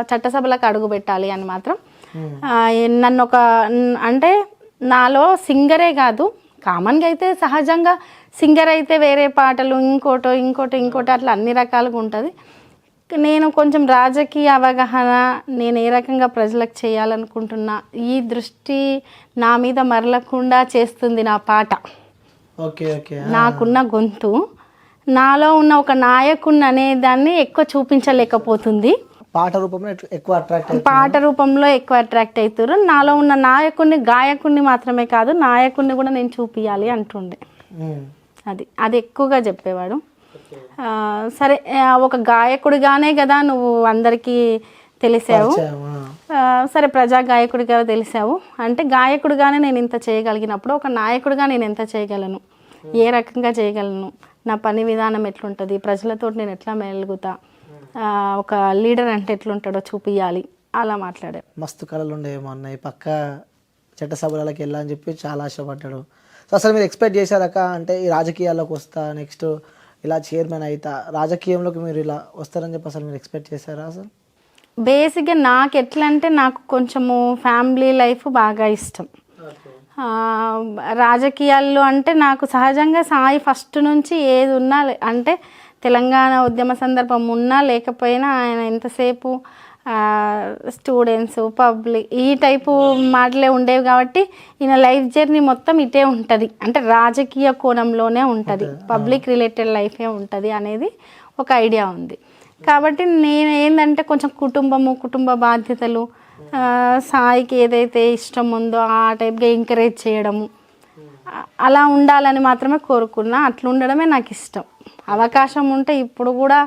S2: చట్టసభలకు అడుగు పెట్టాలి అని మాత్రం. నన్ను అంటే నాలో సింగరే కాదు, కామన్గా అయితే సహజంగా సింగర్ అయితే వేరే పాటలు ఇంకోటి అట్లా అన్ని రకాలుగా ఉంటుంది. నేను కొంచెం రాజకీయ అవగాహన, నేను ఏ రకంగా ప్రజలకు చేయాలనుకుంటున్నా ఈ దృష్టి నా మీద మరలకుండా చేస్తుంది నా పాట. నాకున్న గొంతు నాలో ఉన్న ఒక నాయకుడిని అనే దాన్ని ఎక్కువ చూపించలేకపోతుంది.
S1: పాట
S2: రూపంలో ఎక్కువ అట్రాక్ట్ అవుతారు. నాలో ఉన్న నాయకుడిని గాయకుడిని మాత్రమే కాదు నాయకుడిని కూడా నేను చూపించాలి అంటుండే. అది ఎక్కువగా చెప్పేవాడు. సరే ఒక గాయకుడిగానే కదా నువ్వు అందరికీ తెలిసావు, సరే ప్రజా గాయకుడిగా తెలిసావు అంటే గాయకుడిగానే నేను ఇంత చేయగలిగినప్పుడు ఒక నాయకుడిగా నేను ఎంత చేయగలను, ఏ రకంగా చేయగలను, నా పని విధానం ఎట్లుంటుంది, ప్రజలతో నేను ఎట్లా మెలుగుతా, ఒక లీడర్ అంటే ఎట్లుంటాడో చూపించాలి, అలా మాట్లాడాడు.
S1: మస్తు కళలు ఉండేమో అన్నయ్య, పక్క చట్టసభలకి వెళ్ళాలని చెప్పి చాలా ఆశపడ్డాడు. సో అసలు మీరు ఎక్స్పెక్ట్ చేశారక్క అంటే ఈ రాజకీయాల్లోకి వస్తా, నెక్స్ట్ ఇలా చైర్మన్ అవుతా, రాజకీయంలోకి మీరు ఇలా వస్తారని చెప్పి అసలు మీరు ఎక్స్పెక్ట్ చేశారా? అసలు
S2: బేసిక్గా నాకు ఎట్లా అంటే నాకు కొంచెము ఫ్యామిలీ లైఫ్ బాగా ఇష్టం. రాజకీయాల్లో అంటే నాకు సహజంగా సాయి ఫస్ట్ నుంచి ఏది ఉన్నా అంటే తెలంగాణ ఉద్యమ సందర్భం ఉన్నా లేకపోయినా ఆయన ఎంతసేపు స్టూడెంట్స్, పబ్లిక్ ఈ టైపు మాటలే ఉండేవి కాబట్టి ఈయన లైఫ్ జర్నీ మొత్తం ఇటే ఉంటుంది, అంటే రాజకీయ కోణంలోనే ఉంటుంది, పబ్లిక్ రిలేటెడ్ లైఫే ఉంటుంది అనేది ఒక ఐడియా ఉంది. కాబట్టి నేను ఏంటంటే కొంచెం కుటుంబ బాధ్యతలు, సాయికి ఏదైతే ఇష్టం ఉందో ఆ టైప్గా ఎంకరేజ్ చేయడము, అలా ఉండాలని మాత్రమే కోరుకున్నా. అట్లా ఉండడమే నాకు ఇష్టం. అవకాశం ఉంటే ఇప్పుడు కూడా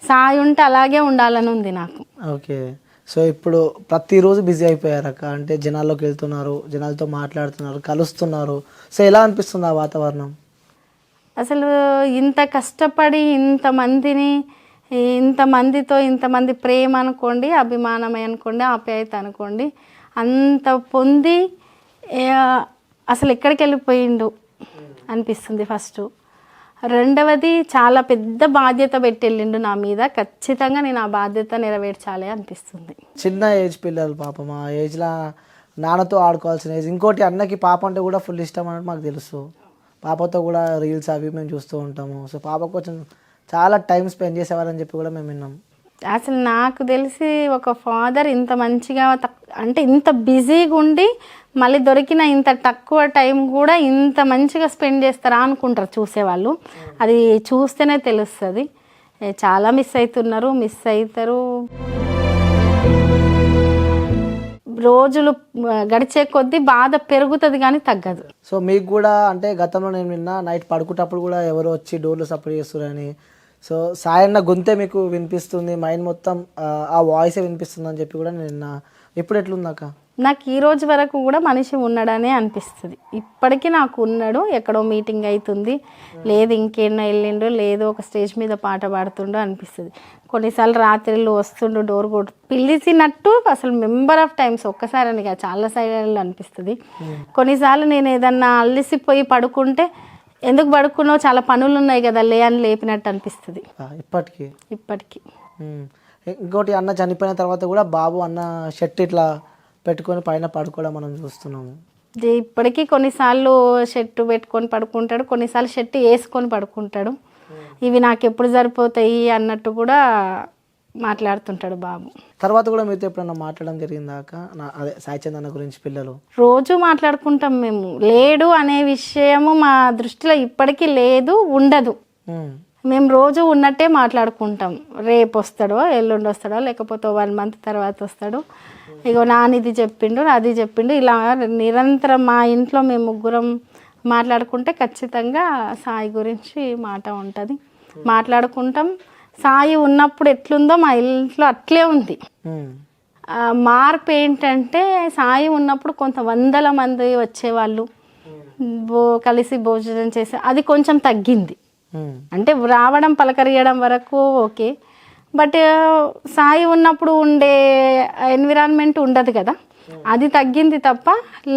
S2: సాయి ఉంటే అలాగే ఉండాలని ఉంది నాకు.
S1: ఓకే. సో ఇప్పుడు ప్రతిరోజు బిజీ అయిపోయారక్క, అంటే జనాల్లోకి వెళ్తున్నారు, జనాలతో మాట్లాడుతున్నారు, కలుస్తున్నారు. సో ఎలా అనిపిస్తుంది ఆ వాతావరణం?
S2: అసలు ఇంత కష్టపడి ఇంతమంది ప్రేమ అనుకోండి, అభిమానమే అనుకోండి, ఆప్యాయత అనుకోండి, అంత పొంది అసలు ఎక్కడికి వెళ్ళిపోయిండు అనిపిస్తుంది ఫస్ట్. రెండవది చాలా పెద్ద బాధ్యత పెట్టి వెళ్ళిండు నా మీద. ఖచ్చితంగా నేను ఆ బాధ్యత నెరవేర్చాలి అనిపిస్తుంది.
S1: చిన్న ఏజ్ పిల్లలు పాపం, ఆ ఏజ్లో నాన్నతో ఆడుకోవాల్సిన ఏజ్. ఇంకోటి అన్నకి పాప అంటే కూడా ఫుల్ ఇష్టం అన్నట్టు మాకు తెలుసు. పాపతో కూడా రీల్స్ అవి మేము చూస్తూ ఉంటాము. సో పాప కొంచెం చాలా టైం స్పెండ్ చేసేవారని చెప్పి కూడా మేము విన్నాం.
S2: అసలు నాకు తెలిసి ఒక ఫాదర్ ఇంత మంచిగా అంటే ఇంత బిజీగా ఉండి మళ్ళీ దొరికిన ఇంత తక్కువ టైం కూడా ఇంత మంచిగా స్పెండ్ చేస్తారా అనుకుంటారు చూసేవాళ్ళు. అది చూస్తేనే తెలుస్తుంది. చాలా మిస్ అవుతారు. రోజులు గడిచే కొద్దీ బాధ పెరుగుతుంది కానీ తగ్గదు.
S1: సో మీకు కూడా అంటే గతంలో నేను విన్నా, నైట్ పడుకున్నప్పుడు కూడా ఎవరో వచ్చి డోర్లు సపోర్ట్ చేస్తున్నారని. సో సాయన్న గొంతే మీకు వినిపిస్తుంది, మైండ్ మొత్తం ఆ వాయిసే వినిపిస్తుంది అని చెప్పి కూడా నేను విన్నా. ఇప్పుడు ఎట్లుందాక?
S2: నాకు ఈ రోజు వరకు కూడా మనిషి ఉన్నాడనే అనిపిస్తుంది. ఇప్పటికీ నాకు ఉన్నాడు. ఎక్కడో మీటింగ్ అవుతుంది, లేదు ఇంకేనా వెళ్ళిండు, లేదు ఒక స్టేజ్ మీద పాట పాడుతుండో అనిపిస్తుంది. కొన్నిసార్లు రాత్రిళ్ళు వస్తుండు, డోర్ కొట్టు పిలిచినట్టు అసలు మెంబర్ ఆఫ్ టైమ్స్, ఒక్కసారి అని కాదు చాలా సార్లు అనిపిస్తుంది. కొన్నిసార్లు నేను ఏదన్నా అల్లిసిపోయి పడుకుంటే ఎందుకు పడుకున్నావు, చాలా పనులు ఉన్నాయి కదా లే అని లేపినట్టు అనిపిస్తుంది ఇప్పటికీ.
S1: ఇంకోటి అన్న చనిపోయిన తర్వాత కూడా బాబు అన్న షర్ట్ ఇట్లా పెట్టుకొని పైన పడుకోవడం మనం చూస్తున్నాము.
S2: ఇప్పటికీ కొన్నిసార్లు షర్టు పెట్టుకొని పడుకుంటాడు, కొన్నిసార్లు షర్టు వేసుకొని పడుకుంటాడు. ఇవి నాకు ఎప్పుడు సరిపోతాయి అన్నట్టు కూడా మాట్లాడుతుంటాడు బాబు.
S1: తర్వాత కూడా మీతో ఎప్పుడన్నా మాట్లాడడం జరిగిందాక? అదే సాయిచంద్ అన్న గురించి పిల్లలు
S2: రోజు మాట్లాడుకుంటాం మేము. లేడు అనే విషయము మా దృష్టిలో ఇప్పటికీ లేదు, ఉండదు. మేము రోజు ఉన్నట్టే మాట్లాడుకుంటాం. రేపు వస్తాడో, ఎల్లుండి వస్తాడో, లేకపోతే 1 month తర్వాత వస్తాడు. ఇగో నానిది చెప్పిండు, అది చెప్పిండు, ఇలా నిరంతరం మా ఇంట్లో మేము ముగ్గురం మాట్లాడుకుంటే ఖచ్చితంగా సాయి గురించి మాట ఉంటుంది. మాట్లాడుకుంటాం. సాయి ఉన్నప్పుడు ఎట్లుందో మా ఇంట్లో అట్లే ఉంది. మార్పు ఏంటంటే సాయి ఉన్నప్పుడు కొంత 100 మంది వచ్చేవాళ్ళు, కలిసి భోజనం చేసే, అది కొంచెం తగ్గింది. అంటే రావడం పలకరియడం వరకు ఓకే, బట్ సాయి ఉన్నప్పుడు ఉండే ఎన్విరాన్మెంట్ ఉండదు కదా, అది తగ్గింది తప్ప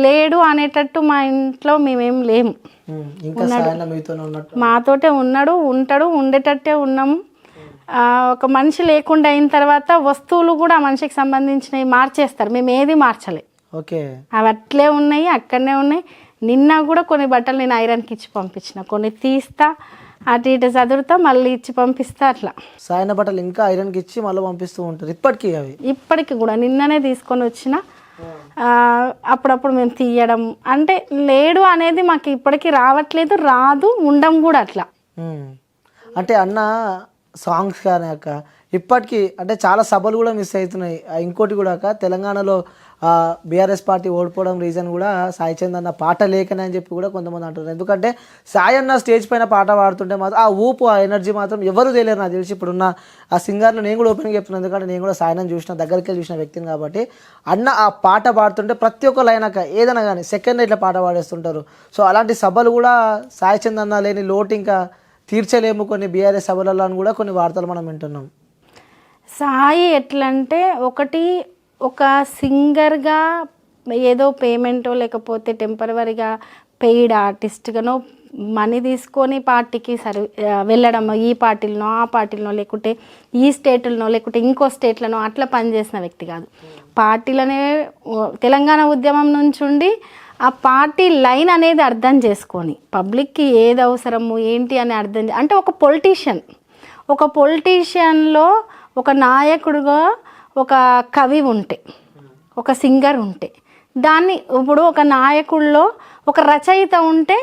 S2: లేడు అనేటట్టు మా ఇంట్లో మేమేం లేము. మాతోటే ఉన్నాడు, ఉంటాడు, ఉండేటట్టే ఉన్నాము. ఒక మనిషి లేకుండా అయిన తర్వాత వస్తువులు కూడా మనిషికి సంబంధించినవి మార్చేస్తారు, మేము ఏది మార్చలే. అవి అట్లే ఉన్నాయి, అక్కడనే ఉన్నాయి. నిన్న కూడా కొన్ని బట్టలు నేను ఐరన్కి ఇచ్చి పంపించిన, కొన్ని తీస్తా, అటు ఇటు చదువుతా, మళ్ళీ ఇచ్చి పంపిస్తా. అట్లా
S1: సాయన బట్టలు ఇంకా ఐరన్కి ఇచ్చి మళ్ళీ పంపిస్తూ ఉంటారు ఇప్పటికీ కూడా. నిన్ననే తీసుకొని వచ్చిన, అప్పుడప్పుడు మేము తీయడం. అంటే లేడు అనేది మాకు ఇప్పటికీ రావట్లేదు, రాదు, ఉండం కూడా అట్లా. అంటే అన్న సాంగ్స్ కానీ అక్క ఇప్పటికీ అంటే చాలా సభలు కూడా మిస్ అవుతున్నాయి. ఇంకోటి కూడా అక్క, తెలంగాణలో బీఆర్ఎస్ పార్టీ ఓడిపోవడం రీజన్ కూడా సాయిచంద్ అన్న పాట లేకనే అని చెప్పి కూడా కొంతమంది అంటున్నారు. ఎందుకంటే సాయి అన్న స్టేజ్ పైన పాట పాడుతుంటే మాత్రం ఆ ఊపు, ఆ ఎనర్జీ మాత్రం ఎవరు తెలియరు నాకు తెలిసి. ఇప్పుడున్న ఆ సింగర్లు నేను కూడా ఓపెన్గా చెప్తున్నాను, ఎందుకంటే నేను కూడా సాయిని చూసిన, దగ్గరికి వెళ్ళి చూసిన వ్యక్తిని కాబట్టి. అన్న ఆ పాట పాడుతుంటే ప్రతి ఒక్క లైన్ అక్క ఏదైనా కానీ సెకండ్ ఇట్లా పాట పాడేస్తుంటారు. సో అలాంటి సభలు కూడా సాయిచంద్ అన్న లేని లోటు ఇంకా తీర్చలేము కొన్ని బీఆర్ఎస్ సభలలో అని కూడా కొన్ని వార్తలు మనం వింటున్నాం.
S2: సాయి ఎట్లంటే ఒక సింగర్గా ఏదో పేమెంటో లేకపోతే టెంపరవరీగా పెయిడ్ ఆర్టిస్ట్గానో మనీ తీసుకొని పార్టీకి వెళ్ళడం, ఈ పార్టీలనో ఆ పార్టీలనో లేకుంటే ఈ స్టేట్లనో లేకుంటే ఇంకో స్టేట్లనో అట్లా పనిచేసిన వ్యక్తి కాదు. పార్టీలనే తెలంగాణ ఉద్యమం నుంచి ఉండి ఆ పార్టీ లైన్ అనేది అర్థం చేసుకొని పబ్లిక్కి ఏది అవసరము ఏంటి అని అర్థం అంటే ఒక పొలిటీషియన్లో ఒక నాయకుడుగా ఒక కవి ఉంటే, ఒక సింగర్ ఉంటే, దాన్ని ఇప్పుడు ఒక నాయకుల్లో ఒక రచయిత ఉంటే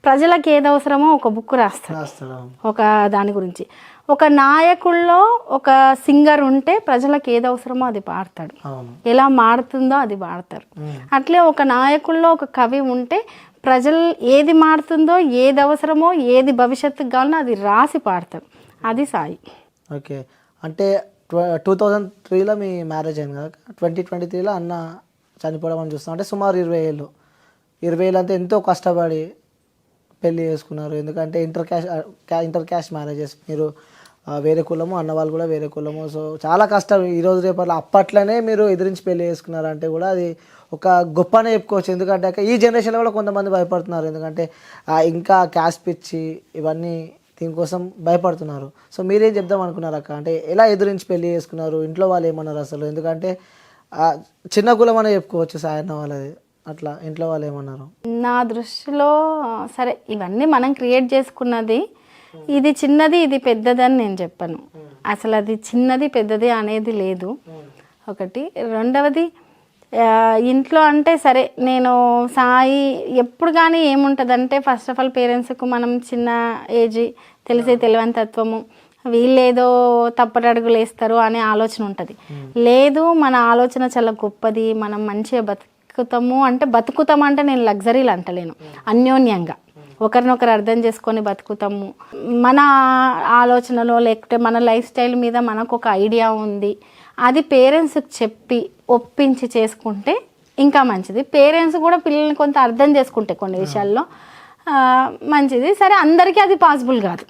S2: ప్రజలకు ఏది అవసరమో ఒక బుక్ రాస్తాడు ఒక దాని గురించి. ఒక నాయకుల్లో ఒక సింగర్ ఉంటే ప్రజలకు ఏది అవసరమో అది పాడతాడు, ఎలా మారుతుందో అది పాడతారు. అట్లే ఒక నాయకుల్లో ఒక కవి ఉంటే ప్రజలు ఏది మారుతుందో, ఏది అవసరమో, ఏది భవిష్యత్తుకు కావాలనో అది రాసి పాడతారు. అది సాయి.
S1: ఓకే, అంటే 2003లో మీ మ్యారేజ్ అయింది కదా, 2023లో అన్న చనిపోవడం అని చూస్తాం. అంటే సుమారు 20 ఏళ్ళు అంటే ఎంతో కష్టపడి పెళ్ళి చేసుకున్నారు. ఎందుకంటే ఇంటర్ క్యాస్ట్ మ్యారేజెస్, మీరు వేరే కులము, అన్న వాళ్ళు కూడా వేరే కులము. సో చాలా కష్టం. ఈరోజు రేపట్లో అప్పట్లోనే మీరు ఎదిరించి పెళ్ళి చేసుకున్నారు అంటే కూడా అది ఒక గొప్పనే చెప్పుకోవచ్చు. ఎందుకంటే ఈ జనరేషన్లో కూడా కొంతమంది భయపడుతున్నారు, ఎందుకంటే ఇంకా క్యాస్ట్ పిచ్చి ఇవన్నీ దీనికోసం భయపడుతున్నారు. సో మీరేం చెప్దాం అనుకున్నారు అక్క? అంటే ఎలా ఎదురించి పెళ్ళి చేసుకున్నారు, ఇంట్లో వాళ్ళు ఏమన్నారు అసలు? ఎందుకంటే చిన్న కులం అనే చెప్పుకోవచ్చు సాయన్న వాళ్ళది, అట్లా ఇంట్లో వాళ్ళు ఏమన్నారు?
S2: నా దృష్టిలో సరే ఇవన్నీ మనం క్రియేట్ చేసుకున్నది, ఇది చిన్నది ఇది పెద్దదని నేను చెప్పను. అసలు అది చిన్నది పెద్దది అనేది లేదు, ఒకటి. రెండవది ఇంట్లో అంటే సరే నేను సాయి ఎప్పుడు కానీ ఏముంటుందంటే ఫస్ట్ ఆఫ్ ఆల్ పేరెంట్స్కు మనం చిన్న ఏజ్ తెలియని తత్వము, వీళ్ళేదో తప్పటడుగులు వేస్తారు అనే ఆలోచన ఉంటుంది. లేదు, మన ఆలోచన చాలా గొప్పది, మనం మంచిగా బతుకుతాము అంటే నేను లగ్జరీలు అంటలేను, అన్యోన్యంగా ఒకరినొకరు అర్థం చేసుకొని బతుకుతాము. మన ఆలోచనలో లేకపోతే మన లైఫ్ స్టైల్ మీద మనకు ఒక ఐడియా ఉంది, అది పేరెంట్స్కి చెప్పి ఒప్పించి చేసుకుంటే ఇంకా మంచిది. పేరెంట్స్ కూడా పిల్లల్ని కొంత అర్థం చేసుకుంటే కొన్ని విషయాల్లో మంచిది. సరే, అందరికీ అది పాసిబుల్ కాదు,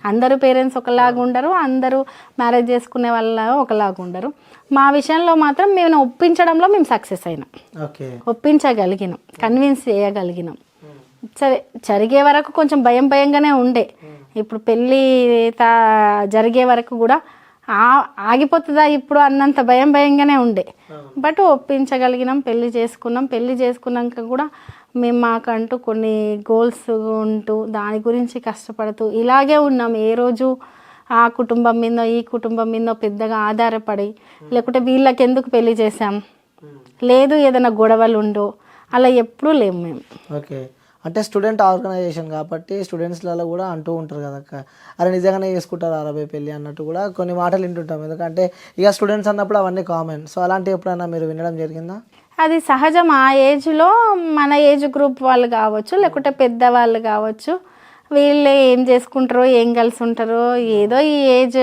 S2: అందరూ పేరెంట్స్ ఒకలాగా ఉండరు, అందరూ మ్యారేజ్ చేసుకునే వాళ్ళ ఒకలాగా ఉండరు. మా విషయంలో మాత్రం మేము ఒప్పించడంలో మేము సక్సెస్ అయినాం, ఒప్పించగలిగినాం, కన్విన్స్ చేయగలిగినాం. సరే, జరిగే వరకు కొంచెం భయంగానే ఉండే. ఇప్పుడు పెళ్ళి జరిగే వరకు కూడా ఆగిపోతుందా ఇప్పుడు అన్నంత భయంగానే ఉండే. బట్ ఒప్పించగలిగినాం, పెళ్ళి చేసుకున్నాం. పెళ్ళి చేసుకున్నాక కూడా మేము మాకంటూ కొన్ని గోల్స్ ఉంటూ దాని గురించి కష్టపడుతూ ఇలాగే ఉన్నాం. ఏ రోజు ఆ కుటుంబం మీదో ఈ కుటుంబం మీదో పెద్దగా ఆధారపడి, లేకుంటే వీళ్ళకి ఎందుకు పెళ్లి చేసాం, లేదు ఏదైనా గొడవలు ఉండో, అలా ఎప్పుడూ లేము మేము.
S1: ఓకే, అంటే స్టూడెంట్ ఆర్గనైజేషన్ కాబట్టి స్టూడెంట్స్లలో కూడా అంటూ ఉంటారు కదా, అరే నిజంగానే చేసుకుంటారు అరవై పెళ్ళి అన్నట్టు కూడా కొన్ని మాటలు వింటుంటాం. ఎందుకంటే ఇక స్టూడెంట్స్ అన్నప్పుడు అవన్నీ కామన్. సో అలాంటి ఎప్పుడైనా మీరు వినడం జరిగిందా?
S2: అది సహజం. ఆ ఏజ్లో మన ఏజ్ గ్రూప్ వాళ్ళు కావచ్చు, లేకుంటే పెద్దవాళ్ళు కావచ్చు, వీళ్ళు ఏం చేసుకుంటారో, ఏం కలిసి ఉంటారో, ఏదో ఈ ఏజ్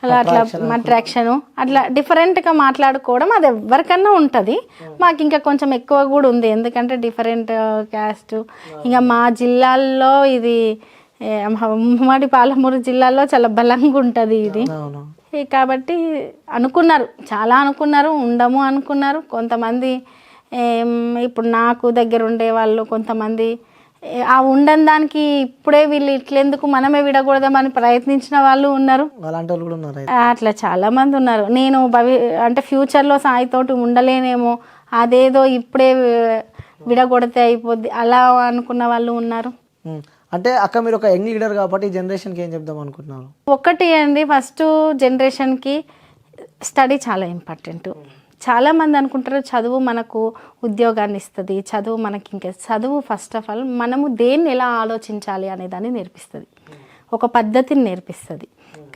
S2: అలా అట్లా అట్రాక్షను అట్లా డిఫరెంట్గా మాట్లాడుకోవడం అది ఎవరికన్నా ఉంటుంది. మాకు ఇంకా కొంచెం ఎక్కువ కూడా ఉంది, ఎందుకంటే డిఫరెంట్ క్యాస్ట్. ఇంకా మా జిల్లాల్లో ఇది ఉమ్మడి పాలమూరు జిల్లాలో చాలా బలంగా ఉంటుంది ఇది. కాబట్టి అనుకున్నారు, చాలా అనుకున్నారు, ఉండము అనుకున్నారు. కొంతమంది ఇప్పుడు నాకు దగ్గర ఉండే వాళ్ళు కొంతమంది ఆ ఉండని దానికి ఇప్పుడే వీళ్ళు ఇట్లెందుకు మనమే విడకూడదామని ప్రయత్నించిన వాళ్ళు ఉన్నారు, అట్లా చాలా మంది ఉన్నారు. నేను అంటే ఫ్యూచర్లో సాయితోటి ఉండలేనేమో, అదేదో ఇప్పుడే విడగొడితే అయిపోద్ది అలా అనుకున్న వాళ్ళు ఉన్నారు.
S1: అంటే అక్క మీరు ఒక యంగ్ లీడర్ కాబట్టి ఈ జనరేషన్కి ఏం చెప్దాం అనుకుంటున్నారు?
S2: ఒకటి అండి, ఫస్ట్ జనరేషన్కి స్టడీ చాలా ఇంపార్టెంట్. చాలామంది అనుకుంటారు చదువు మనకు ఉద్యోగాన్ని ఇస్తుంది, చదువు మనకి ఇంకా చదువు ఫస్ట్ ఆఫ్ ఆల్ మనము దేన్ని ఎలా ఆలోచించాలి అనే దాన్ని నేర్పిస్తుంది, ఒక పద్ధతిని నేర్పిస్తుంది.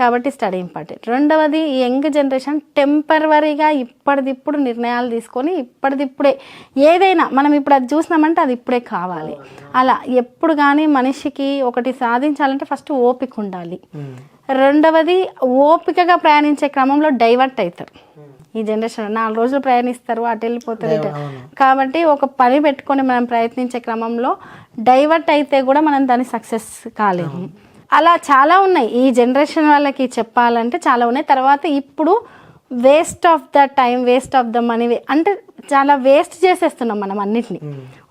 S2: కాబట్టి స్టడీ ఇంపార్టెంట్. రెండవది, యంగ్ జనరేషన్ టెంపరవరీగా ఇప్పటిదిప్పుడు నిర్ణయాలు తీసుకొని ఇప్పటిదిప్పుడే ఏదైనా మనం ఇప్పుడు అది చూసినామంటే అది ఇప్పుడే కావాలి. అలా ఎప్పుడు కానీ మనిషికి ఒకటి సాధించాలంటే ఫస్ట్ ఓపిక ఉండాలి. రెండవది, ఓపికగా ప్రయాణించే క్రమంలో డైవర్ట్ అవుతారు. ఈ జనరేషన్ 4 రోజులు ప్రయాణిస్తారు, అటు వెళ్ళిపోతారు. కాబట్టి ఒక పని పెట్టుకొని మనం ప్రయత్నించే క్రమంలో డైవర్ట్ అయితే కూడా మనం దాన్ని సక్సెస్ కాలేము. అలా చాలా ఉన్నాయి ఈ జనరేషన్ వాళ్ళకి చెప్పాలంటే, చాలా ఉన్నాయి. తర్వాత ఇప్పుడు waste of the time, waste of the money, అంటే చాలా వేస్ట్ చేసేస్తున్నాం మనం అన్నిటిని.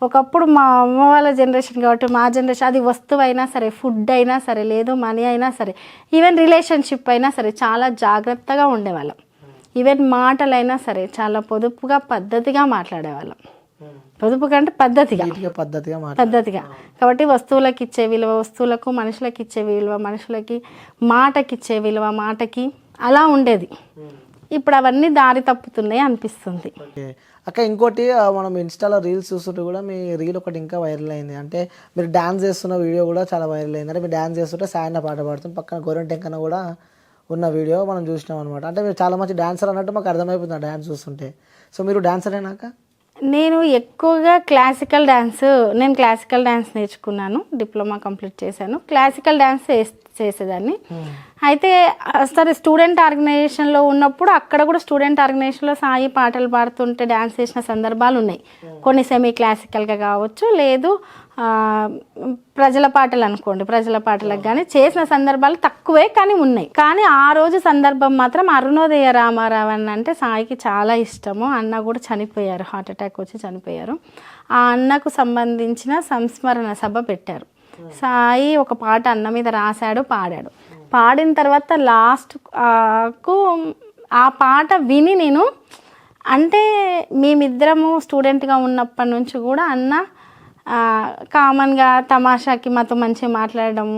S2: ఒకప్పుడు మా అమ్మ వాళ్ళ జనరేషన్ కాబట్టి, మా జనరేషన్ అది వస్తువు అయినా సరే, ఫుడ్ అయినా సరే, లేదు మనీ అయినా సరే, ఈవెన్ రిలేషన్షిప్ అయినా సరే చాలా జాగ్రత్తగా ఉండేవాళ్ళం. ఈవెన్ మాటలైనా సరే చాలా పొదుపుగా పద్ధతిగా మాట్లాడేవాళ్ళం. పొదుపుగా అంటే పద్ధతిగా. కాబట్టి వస్తువులకు ఇచ్చే విలువ వస్తువులకు, మనుషులకు ఇచ్చే విలువ మనుషులకి, మాటకి ఇచ్చే విలువ మాటకి, అలా ఉండేది. ఇప్పుడు అవన్నీ దారి తప్పుతున్నాయి అనిపిస్తుంది.
S1: ఓకే అక్క, ఇంకోటి మనం ఇన్స్టాలో రీల్స్ చూస్తుంటే కూడా మీ రీల్ ఒకటి ఇంకా వైరల్ అయింది. అంటే మీరు డ్యాన్స్ చేస్తున్న వీడియో కూడా చాలా వైరల్ అయింది. అంటే మీరు డ్యాన్స్ చేస్తుంటే సాయన్న పాట పాడుతుంది, పక్కన గోరెంటెంకన్న కూడా ఉన్న వీడియో మనం చూసినాం అనమాట. అంటే మీరు చాలా మంచి డాన్సర్ అన్నట్టు మాకు అర్థమైపోతుంది ఆ డ్యాన్స్ చూస్తుంటే. సో మీరు డాన్సరేనాక?
S2: నేను ఎక్కువగా క్లాసికల్ డ్యాన్స్, నేను క్లాసికల్ డ్యాన్స్ నేర్చుకున్నాను, డిప్లొమా కంప్లీట్ చేశాను. క్లాసికల్ డ్యాన్స్ చేసేదాన్ని. అయితే సరే స్టూడెంట్ ఆర్గనైజేషన్లో ఉన్నప్పుడు అక్కడ కూడా స్టూడెంట్ ఆర్గనైజేషన్లో సాయి పాటలు పాడుతుంటే డ్యాన్స్ చేసిన సందర్భాలు ఉన్నాయి. కొన్ని సెమీ క్లాసికల్గా కావచ్చు, లేదు ప్రజల పాటలు అనుకోండి, ప్రజల పాటలకు కానీ చేసిన సందర్భాలు తక్కువే కానీ ఉన్నాయి. కానీ ఆ రోజు సందర్భం మాత్రం అరుణోదయ రామారావు అంటే సాయికి చాలా ఇష్టము. అన్న కూడా చనిపోయారు, హార్ట్ అటాక్ వచ్చి చనిపోయారు. ఆ అన్నకు సంబంధించిన సంస్మరణ సభ పెట్టారు. సాయి ఒక పాట అన్న మీద రాశాడు, పాడాడు. పాడిన తర్వాత లాస్ట్కు ఆ పాట విని నేను, అంటే మేమిద్దరము స్టూడెంట్గా ఉన్నప్పటి నుంచి కూడా అన్న కామన్గా తమాషాకి మాతో మంచిగా మాట్లాడడము,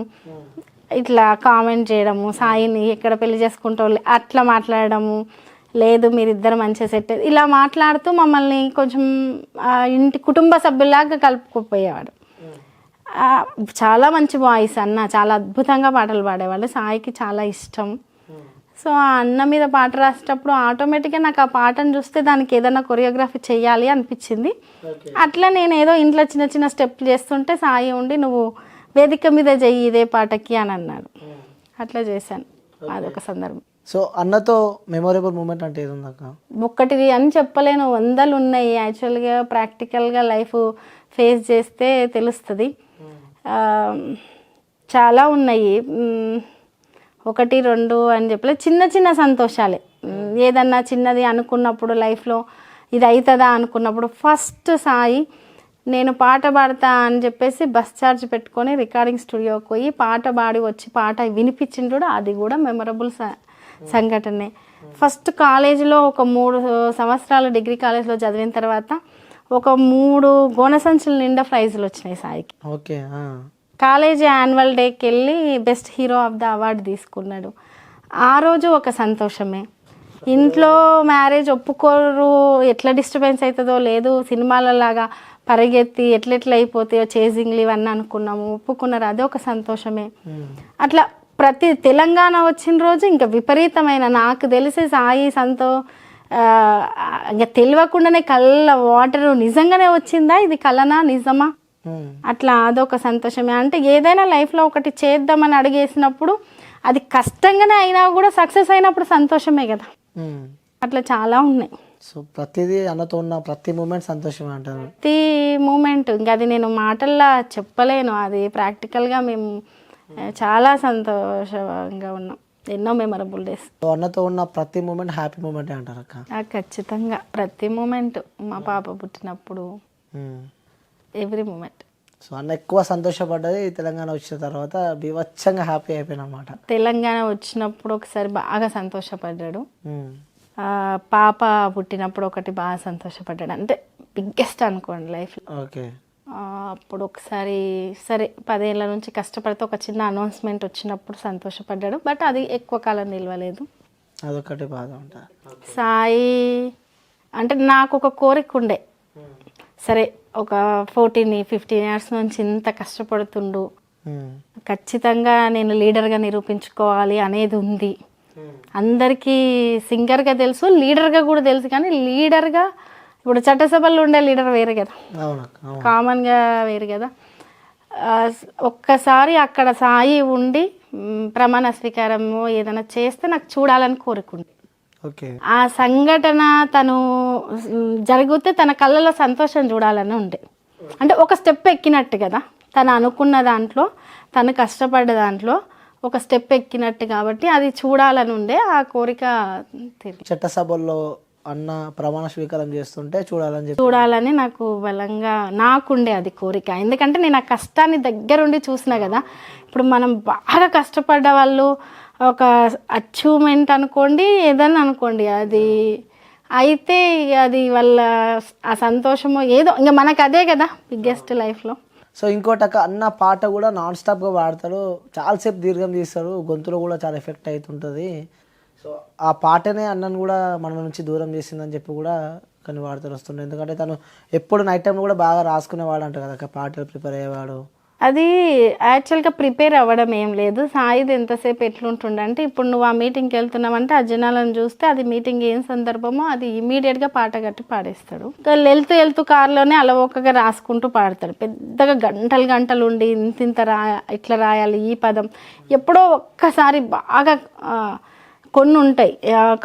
S2: ఇట్లా కామెంట్ చేయడము, సాయిని ఎక్కడ పెళ్లి చేసుకుంటావు అట్లా మాట్లాడడము, లేదు మీరిద్దరు మంచిగా సెట్ ఇలా మాట్లాడుతూ మమ్మల్ని కొంచెం ఇంటి కుటుంబ సభ్యులాగా కలుపుకుపోయేవాడు. చాలా మంచి వాయిస్ అన్న, చాలా అద్భుతంగా పాటలు పాడేవాళ్ళు. సాయికి చాలా ఇష్టం. సో ఆ అన్న మీద పాట రాసేటప్పుడు ఆటోమేటిక్గా నాకు ఆ పాటను చూస్తే దానికి ఏదైనా కొరియోగ్రఫీ చేయాలి అనిపించింది. అట్లా నేను ఏదో ఇంట్లో చిన్న చిన్న స్టెప్లు చేస్తుంటే సాయి ఉండి నువ్వు వేదిక మీద చెయ్యి ఇదే పాటకి అని అన్నాడు. అట్లా చేశాను, అదొక సందర్భం.
S1: సో అన్నతో మెమొరబుల్ మూమెంట్ అంటే ఏది ఉందాక?
S2: ఒక్కటి అని చెప్పలేను, వందలు ఉన్నాయి. యాక్చువల్గా ప్రాక్టికల్గా లైఫ్ ఫేస్ చేస్తే తెలుస్తుంది. చాలా ఉన్నాయి, 1, 2 అని చెప్పలే, చిన్న చిన్న సంతోషాలే. ఏదన్నా చిన్నది అనుకున్నప్పుడు లైఫ్లో ఇది అవుతుందా అనుకున్నప్పుడు ఫస్ట్ సాయి నేను పాట పాడతా అని చెప్పేసి బస్ ఛార్జ్ పెట్టుకొని రికార్డింగ్ స్టూడియోకి పోయి పాట పాడి వచ్చి పాట వినిపించిండు. అది కూడా మెమరబుల్ సంఘటనే. ఫస్ట్ కాలేజీలో ఒక 3 సంవత్సరాలు డిగ్రీ కాలేజ్లో చదివిన తర్వాత ఒక 3 గోన సంచుల నిండా ప్రైజులు వచ్చినాయి సాయికి.
S1: ఓకే.
S2: కాలేజీ యాన్యువల్ డేకి వెళ్ళి best hero of the award తీసుకున్నాడు. ఆ రోజు ఒక సంతోషమే. ఇంట్లో మ్యారేజ్ ఒప్పుకోరు, ఎట్లా డిస్టర్బెన్స్ అవుతుందో లేదు, సినిమాలలాగా పరిగెత్తి ఎట్లెట్లా అయిపోతాయో చేజింగ్లు ఇవన్నీ అనుకున్నాము, ఒప్పుకున్నారు, అదే ఒక సంతోషమే. అట్లా ప్రతి తెలంగాణ వచ్చిన రోజు ఇంకా విపరీతమైన, నాకు తెలిసి సాయి ఇంకా తెలియకుండానే కళ్ళ వాటర్ నిజంగానే వచ్చిందా, ఇది కలనా నిజమా, అట్లా అదొక సంతోషమే. అంటే ఏదైనా లైఫ్లో ఒకటి చేద్దామని అడిగేసినప్పుడు అది కష్టంగానే అయినా కూడా సక్సెస్ అయినప్పుడు సంతోషమే కదా. అట్లా చాలా ఉన్నాయి.
S1: సో ప్రతిదీ అన్నతో ఉన్న ప్రతి మూమెంట్ సంతోషమే అంటారు?
S2: ప్రతి మూమెంట్ ఇంకా అది నేను మాటల్లో చెప్పలేను. అది ప్రాక్టికల్గా మేము చాలా సంతోషంగా ఉన్నాం, ఎన్నో మెమరబుల్ డేస్.
S1: అన్నతో ఉన్న ప్రతి మూమెంట్ హ్యాపీ మూమెంట్ అంటారు అక్క?
S2: ఖచ్చితంగా ప్రతి మూమెంట్, మా పాప పుట్టినప్పుడు, ఎవ్రీ మూమెంట్.
S1: సో అన్న ఎక్కువ సంతోషపడ్డది తెలంగాణ వచ్చిన తర్వాత, బీభత్సంగా హ్యాపీ అయిపోయిన అనమాట.
S2: తెలంగాణ వచ్చినప్పుడు ఒకసారి బాగా సంతోషపడ్డాడు, పాప పుట్టినప్పుడు ఒకటి బాగా సంతోషపడ్డాడు. అంటే బిగ్గెస్ట్ అనుకోండి లైఫ్లో.
S1: ఓకే.
S2: అప్పుడు ఒకసారి సరే 10 ఏళ్ళ నుంచి కష్టపడితే ఒక చిన్న అనౌన్స్మెంట్ వచ్చినప్పుడు సంతోషపడ్డాడు. బట్ అది ఎక్కువ కాలం నిలవలేదు,
S1: అదొకటి బాధ ఉంటుంది.
S2: సాయి అంటే నాకు ఒక కోరిక ఉండే, సరే ఒక 14-15 ఇయర్స్ నుంచి ఇంత కష్టపడుతుండు, ఖచ్చితంగా నేను లీడర్గా నిరూపించుకోవాలి అనేది ఉంది. అందరికీ సింగర్గా తెలుసు, లీడర్గా కూడా తెలుసు. కానీ లీడర్గా ఇప్పుడు చట్టసభల్లో ఉండే లీడర్ వేరే కదా, కామన్గా వేరు కదా. ఒక్కసారి అక్కడ సాయి ఉండి ప్రమాణ స్వీకారము ఏదైనా చేస్తే నాకు చూడాలని కోరుకుంది. ఆ సంఘటన తను జరిగితే తన కళ్ళలో సంతోషం చూడాలని ఉండే. అంటే ఒక స్టెప్ ఎక్కినట్టు కదా, తను అనుకున్న దాంట్లో, తను కష్టపడ్డ దాంట్లో ఒక స్టెప్ ఎక్కినట్టు కాబట్టి అది చూడాలని ఉండే. ఆ కోరిక
S1: చట్టసభల్లో అన్న ప్రమాణ స్వీకారం చేస్తుంటే చూడాలని
S2: నాకు బలంగా నాకుండే అది కోరిక. ఎందుకంటే నేను ఆ కష్టాన్ని దగ్గరుండి చూసిన కదా. ఇప్పుడు మనం బాగా కష్టపడ్డ వాళ్ళు ఒక అచీవ్మెంట్ అనుకోండి, ఏదన్నా అనుకోండి, అది అయితే అది వాళ్ళ ఆ సంతోషము ఏదో ఇంకా మనకు అదే కదా బిగ్గెస్ట్ లైఫ్లో.
S1: సో ఇంకోటి అన్న పాట కూడా నాన్ స్టాప్గా పాడతాడు, చాలాసేపు దీర్ఘం తీస్తాడు, గొంతులో కూడా చాలా ఎఫెక్ట్ అవుతుంటుంది. సో ఆ పాటనే అన్నను కూడా మన నుంచి దూరం చేసిందని చెప్పి కూడా కొన్ని వార్తలు వస్తుండే, ఎందుకంటే తను ఎప్పుడు నైట్ టైం కూడా బాగా రాసుకునేవాడు అంట కదా, పాటలు ప్రిపేర్ అయ్యేవాడు.
S2: అది యాక్చువల్గా ప్రిపేర్ అవ్వడం ఏం లేదు. సాయిది ఎంతసేపు ఎట్లుంటుండే అంటే, ఇప్పుడు నువ్వు ఆ మీటింగ్కి వెళ్తున్నావంటే ఆ జనాలను చూస్తే అది మీటింగ్ ఏం సందర్భమో అది ఇమీడియట్గా పాట కట్టి పాడేస్తాడు. వెళ్తూ కార్లోనే అలవోకగా రాసుకుంటూ పాడతాడు. పెద్దగా గంటలు గంటలు ఉండి ఇంత ఇట్లా రాయాలి ఈ పదం, ఎప్పుడో ఒక్కసారి బాగా కొన్ని ఉంటాయి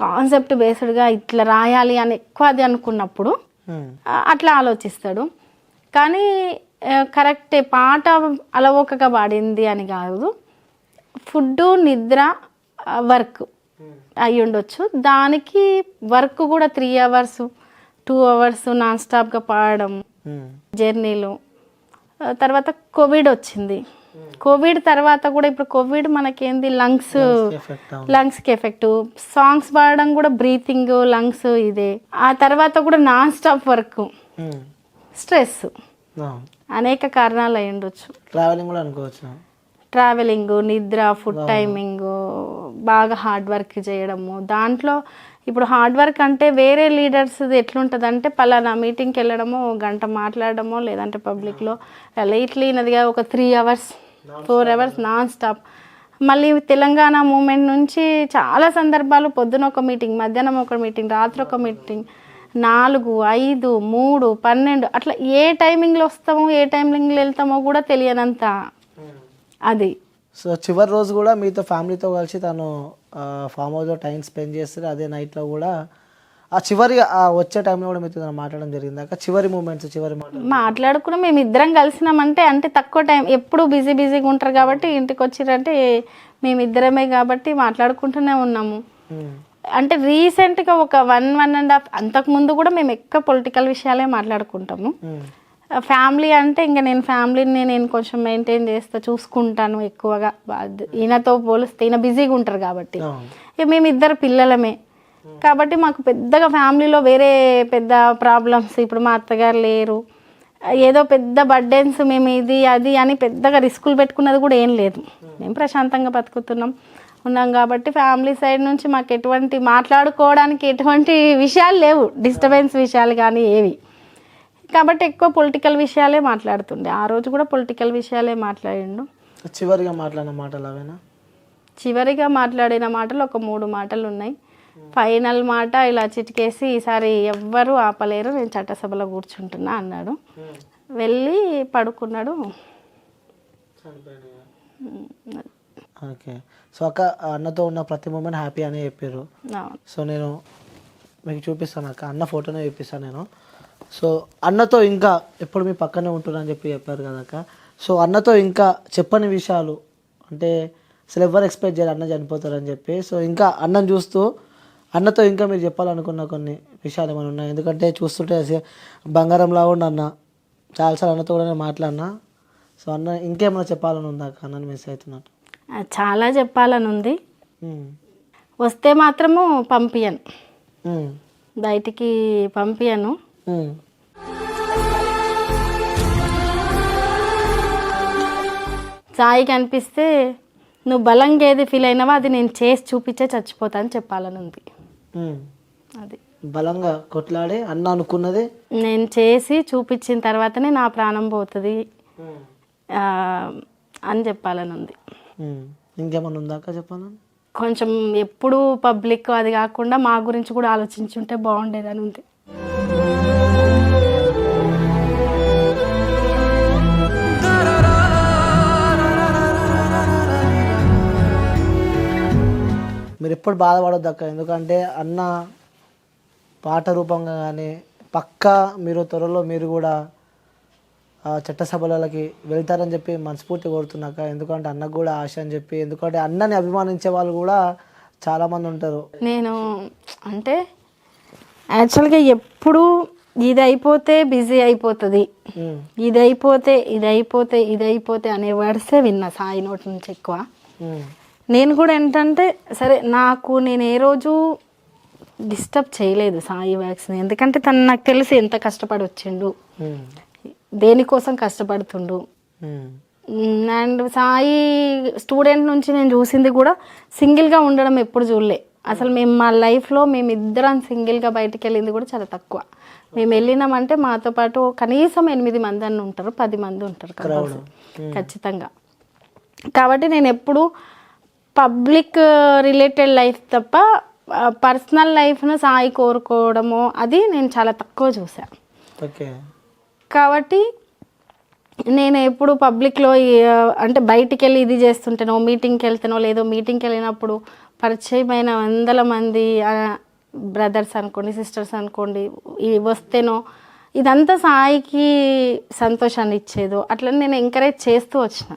S2: కాన్సెప్ట్ బేస్డ్గా ఇట్లా రాయాలి అని ఎక్కువ అది అనుకున్నప్పుడు అట్లా ఆలోచిస్తాడు. కానీ కరెక్టే, పాట అలవోకగా పాడింది అని కాదు, ఫుడ్ నిద్ర వర్క్ అయి ఉండొచ్చు. దానికి వర్క్ కూడా 3 hours 2 hours నాన్ స్టాప్గా పాడడం జర్నీలో. తర్వాత కోవిడ్ వచ్చింది. కోవిడ్ తర్వాత కూడా ఇప్పుడు కోవిడ్ మనకేంది లంగ్స్కి ఎఫెక్ట్, సాంగ్స్ పాడడం కూడా బ్రీతింగ్ లంగ్స్ ఇదే. ఆ తర్వాత కూడా నాన్ స్టాప్ వర్క్, స్ట్రెస్, అనేక కారణాలు అయి ఉండొచ్చు.
S1: ట్రావెలింగ్ కూడా అనుకోవచ్చు.
S2: ట్రావెలింగ్, నిద్ర, ఫుడ్ టైమింగ్, బాగా హార్డ్ వర్క్ చేయడము. దాంట్లో ఇప్పుడు హార్డ్ వర్క్ అంటే వేరే లీడర్స్ ఎట్లుంటుంది అంటే, పలానా మీటింగ్కి వెళ్ళడమో, గంట మాట్లాడడమో, లేదంటే పబ్లిక్లో లైట్లీనదిగా ఒక 3 hours 4 hours నాన్ స్టాప్. మళ్ళీ తెలంగాణ మూమెంట్ నుంచి చాలా సందర్భాలు పొద్దున ఒక మీటింగ్, మధ్యాహ్నం ఒక మీటింగ్, రాత్రి ఒక మీటింగ్, 4, 5, 3, 12 అట్లా ఏ టైమింగ్లో వస్తామో ఏ టైమింగ్లో వెళ్తామో కూడా తెలియనంత అది.
S1: సో చివరి రోజు కూడా మీతో ఫ్యామిలీతో కలిసి తను ఫామ్ హౌస్లో టైం స్పెండ్ చేస్తారు. అదే నైట్లో కూడా ఆ చివరి వచ్చే టైంలో కూడా మీతో మాట్లాడడం జరిగింది. అక్క చివరి మూమెంట్స్
S2: మాట్లాడుకున్నాం. మేము ఇద్దరం కలిసినామంటే అంటే తక్కువ టైం, ఎప్పుడు బిజీగా ఉంటారు కాబట్టి, ఇంటికి వచ్చిరంటే మేమిద్దరమే కాబట్టి మాట్లాడుకుంటూనే ఉన్నాము. అంటే రీసెంట్గా ఒక 1.5 అంతకుముందు కూడా మేము ఎక్కువ పొలిటికల్ విషయాలే మాట్లాడుకుంటాము. ఫ్యామిలీ అంటే ఇంకా నేను ఫ్యామిలీని నేను కొంచెం మెయింటైన్ చేస్తా, చూసుకుంటాను ఎక్కువగా. ఈయనతో పోలిస్తే ఈయన బిజీగా ఉంటారు కాబట్టి, మేము ఇద్దరు పిల్లలమే కాబట్టి మాకు పెద్దగా ఫ్యామిలీలో వేరే పెద్ద ప్రాబ్లమ్స్, ఇప్పుడు మా అత్తగారు లేరు, ఏదో పెద్ద బర్డెన్స్ మేము ఇది అది అని పెద్దగా రిస్కులు పెట్టుకున్నది కూడా ఏం లేదు. మేము ప్రశాంతంగా ఉన్నాం కాబట్టి ఫ్యామిలీ సైడ్ నుంచి మాకు ఎటువంటి మాట్లాడుకోవడానికి ఎటువంటి విషయాలు లేవు, డిస్టర్బెన్స్ విషయాలు కానీ ఏవి. కాబట్టి ఎక్కువ పొలిటికల్ విషయాలే మాట్లాడుతుండే. ఆ రోజు కూడా పొలిటికల్ విషయాలే మాట్లాడిండు.
S1: చివరిగా మాట్లాడిన మాటలు అవేనా?
S2: చివరిగా మాట్లాడిన మాటలు ఒక 3 మాటలు ఉన్నాయి. ఫైనల్ మాట ఇలా చిటికేసి, ఈసారి ఎవ్వరూ ఆపలేరు, నేను చట్టసభలో కూర్చుంటున్నా అన్నాడు. వెళ్ళి పడుకున్నాడు.
S1: ఓకే. సో అక్క అన్నతో ఉన్న ప్రతి మూమెంట్ హ్యాపీ అని చెప్పారు. సో నేను మీకు చూపిస్తాను అక్క, అన్న ఫోటోనే చూపిస్తాను నేను. సో అన్నతో ఇంకా ఎప్పుడు మీ పక్కనే ఉంటున్నా అని చెప్పారు కదా అక్క. సో అన్నతో ఇంకా చెప్పని విషయాలు అంటే అసలు ఎవరు ఎక్స్పెక్ట్ చేయాలి అన్న చనిపోతారని చెప్పి. సో ఇంకా అన్నను చూస్తూ అన్నతో ఇంకా మీరు చెప్పాలనుకున్న కొన్ని విషయాలు ఏమైనా ఉన్నాయి? ఎందుకంటే చూస్తుంటే బంగారంలా ఉండి అన్న, చాలాసార్లు అన్నతో కూడా నేను మాట్లాడినా. సో అన్న ఇంకేమైనా చెప్పాలని ఉందా అక్క? అన్నని మిస్ అవుతున్నట్టు
S2: చాలా చెప్పాలని ఉంది. వస్తే మాత్రము పంపియను, బయటికి పంపియను. సాయికి అనిపిస్తే నువ్వు బలంగా ఏది ఫీల్ అయినావో అది నేను చేసి చూపించే చచ్చిపోతా అని చెప్పాలని ఉంది. అది
S1: బలంగా కొట్లాడే అన్న అనుకున్నది
S2: నేను చేసి చూపించిన తర్వాతనే నా ప్రాణం పోతుంది అని చెప్పాలని ఉంది.
S1: ఇంకేమన్నా ఉందాక చెప్పాలని?
S2: కొంచెం ఎప్పుడు పబ్లిక్ అది కాకుండా మా గురించి కూడా ఆలోచించుంటే బాగుండేదని ఉంది.
S1: మీరు ఎప్పుడు బాధపడొద్దు అక్క, ఎందుకంటే అన్న పాట రూపంగా కానీ పక్కా మీరు త్వరలో మీరు కూడా చట్టసభలకి వెళ్తారని చెప్పి మనస్ఫూర్తి కోరుతున్నాక. ఎందుకంటే అన్నకు కూడా ఆశ అని చెప్పి, ఎందుకంటే అన్నని అభిమానించే వాళ్ళు కూడా చాలామంది ఉంటారు.
S2: నేను అంటే యాక్చువల్గా ఎప్పుడు ఇది అయిపోతే బిజీ అయిపోతుంది, ఇది అయిపోతే అనే వర్డ్సే విన్నా సాయి నోటి నుంచి ఎక్కువ. నేను కూడా ఏంటంటే సరే నేను ఏ రోజు డిస్టర్బ్ చేయలేదు సాయి వ్యాక్స్ని, ఎందుకంటే తను నాకు తెలిసి ఎంత కష్టపడి వచ్చిండు, దేనికోసం కష్టపడుతుండు. అండ్ సాయి స్టూడెంట్ నుంచి నేను చూసింది కూడా సింగిల్గా ఉండడం ఎప్పుడు చూడలే. అసలు మేము మా లైఫ్లో మేమిద్దరం సింగిల్గా బయటికి వెళ్ళింది కూడా చాలా తక్కువ. మేము వెళ్ళినామంటే మాతో పాటు కనీసం 8 మంది అని ఉంటారు, 10 మంది ఉంటారు ఖచ్చితంగా. కాబట్టి నేను ఎప్పుడు పబ్లిక్ రిలేటెడ్ లైఫ్ తప్ప పర్సనల్ లైఫ్ను సాయి కోరుకోవడము అది నేను చాలా తక్కువ చూసాను.
S1: ఓకే.
S2: కాబట్టి నేను ఎప్పుడు పబ్లిక్లో అంటే బయటికి వెళ్ళి ఇది చేస్తుంటానో, మీటింగ్కి వెళ్తానో లేదో, మీటింగ్కి వెళ్ళినప్పుడు పరిచయమైన వందల మంది బ్రదర్స్ అనుకోండి, సిస్టర్స్ అనుకోండి వస్తేనో ఇదంతా సాయికి సంతోషాన్ని ఇచ్చేదో అట్లా నేను ఎంకరేజ్ చేస్తూ వచ్చిన.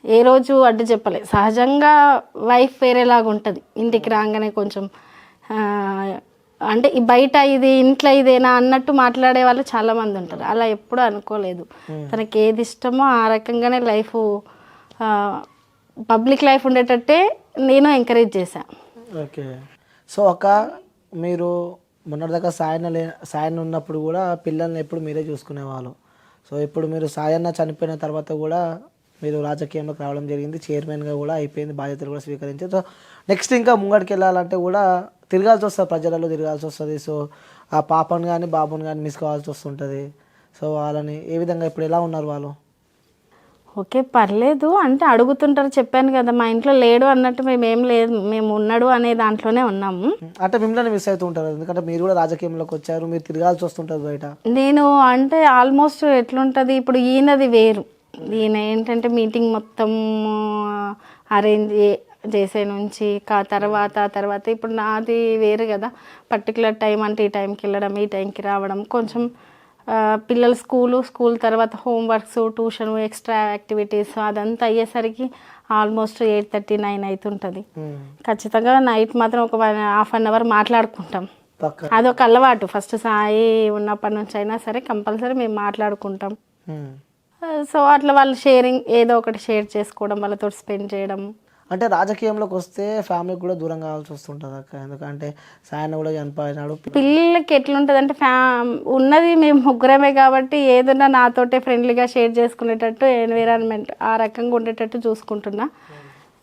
S2: ఏ రోజు అడ్డు చెప్పలే. సహజంగా వైఫ్ వేరేలాగా ఉంటుంది, ఇంటికి రాగానే కొంచెం అంటే బయట ఇది ఇంట్లో ఇదేనా అన్నట్టు మాట్లాడే వాళ్ళు చాలామంది ఉంటారు. అలా ఎప్పుడూ అనుకోలేదు. తనకి ఏది ఇష్టమో ఆ రకంగానే లైఫ్ పబ్లిక్ లైఫ్ ఉండేటట్టే నేను ఎంకరేజ్ చేశాను.
S1: ఓకే. సో మీరు మొన్నటిదాకా సాయన్న ఉన్నప్పుడు కూడా పిల్లల్ని ఎప్పుడు మీరే చూసుకునేవాళ్ళు. సో ఇప్పుడు మీరు సాయన్న చనిపోయిన తర్వాత కూడా మీరు రాజకీయంలోకి రావడం జరిగింది, చైర్మన్గా కూడా అయిపోయింది, బాధ్యతలు కూడా స్వీకరించారు. సో నెక్స్ట్ ఇంకా ముంగడికి వెళ్ళాలంటే కూడా తిరగాల్సి వస్తుంది, ప్రజలలో తిరగాల్సి వస్తుంది. సో ఆ పాపను కానీ బాబుని కానీ మిస్ కావాల్సి వస్తుంటుంది. సో వాళ్ళని ఏ విధంగా ఇప్పుడు ఎలా ఉన్నారు వాళ్ళు?
S2: ఓకే, పర్లేదు. అంటే అడుగుతుంటారు, చెప్పాను కదా మా ఇంట్లో లేడు అన్నట్టు మేమేం లేదు, మేము ఉన్నాడు అనే దాంట్లోనే ఉన్నాము.
S1: అంటే మిమ్మల్ని మిస్ అవుతూ ఉంటారు, ఎందుకంటే మీరు కూడా రాజకీయంలోకి వచ్చారు, మీరు తిరగాల్సి వస్తుంటుంది బయట.
S2: నేను అంటే ఆల్మోస్ట్ ఎట్లుంటుంది ఇప్పుడు ఈయనది వేరు. ఈయన ఏంటంటే మీటింగ్ మొత్తం అరేంజ్ చేసే నుంచి తర్వాత ఇప్పుడు నాది వేరు కదా. పర్టికులర్ టైం అంటే ఈ టైంకి వెళ్ళడం, ఈ టైంకి రావడం, కొంచెం పిల్లలు స్కూల్ తర్వాత హోంవర్క్స్, ట్యూషన్, ఎక్స్ట్రా యాక్టివిటీస్ అదంతా అయ్యేసరికి ఆల్మోస్ట్ 8:30, 9 అవుతుంటుంది. ఖచ్చితంగా నైట్ మాత్రం ఒక 1/2 అవర్ మాట్లాడుకుంటాం. అదొక అలవాటు. ఫస్ట్ సాయి ఉన్నప్పటి నుంచి అయినా సరే కంపల్సరీ మేము మాట్లాడుకుంటాం. సో అట్లా వాళ్ళు షేరింగ్ ఏదో ఒకటి షేర్ చేసుకోవడం, వాళ్ళతో స్పెండ్ చేయడం.
S1: అంటే రాజకీయంలోకి వస్తే ఫ్యామిలీకి కూడా దూరం కావాల్సి వస్తుంటుంది అక్క, ఎందుకంటే సాయన్న కూడా చనిపోయినాడు.
S2: పిల్లలకి ఎట్లుంటుంది అంటే ఉన్నది మేము ముగ్గురమే కాబట్టి ఏదన్నా నాతోటే ఫ్రెండ్లీగా షేర్ చేసుకునేటట్టు ఎన్విరాన్మెంట్ ఆ రకంగా ఉండేటట్టు చూసుకుంటున్నా.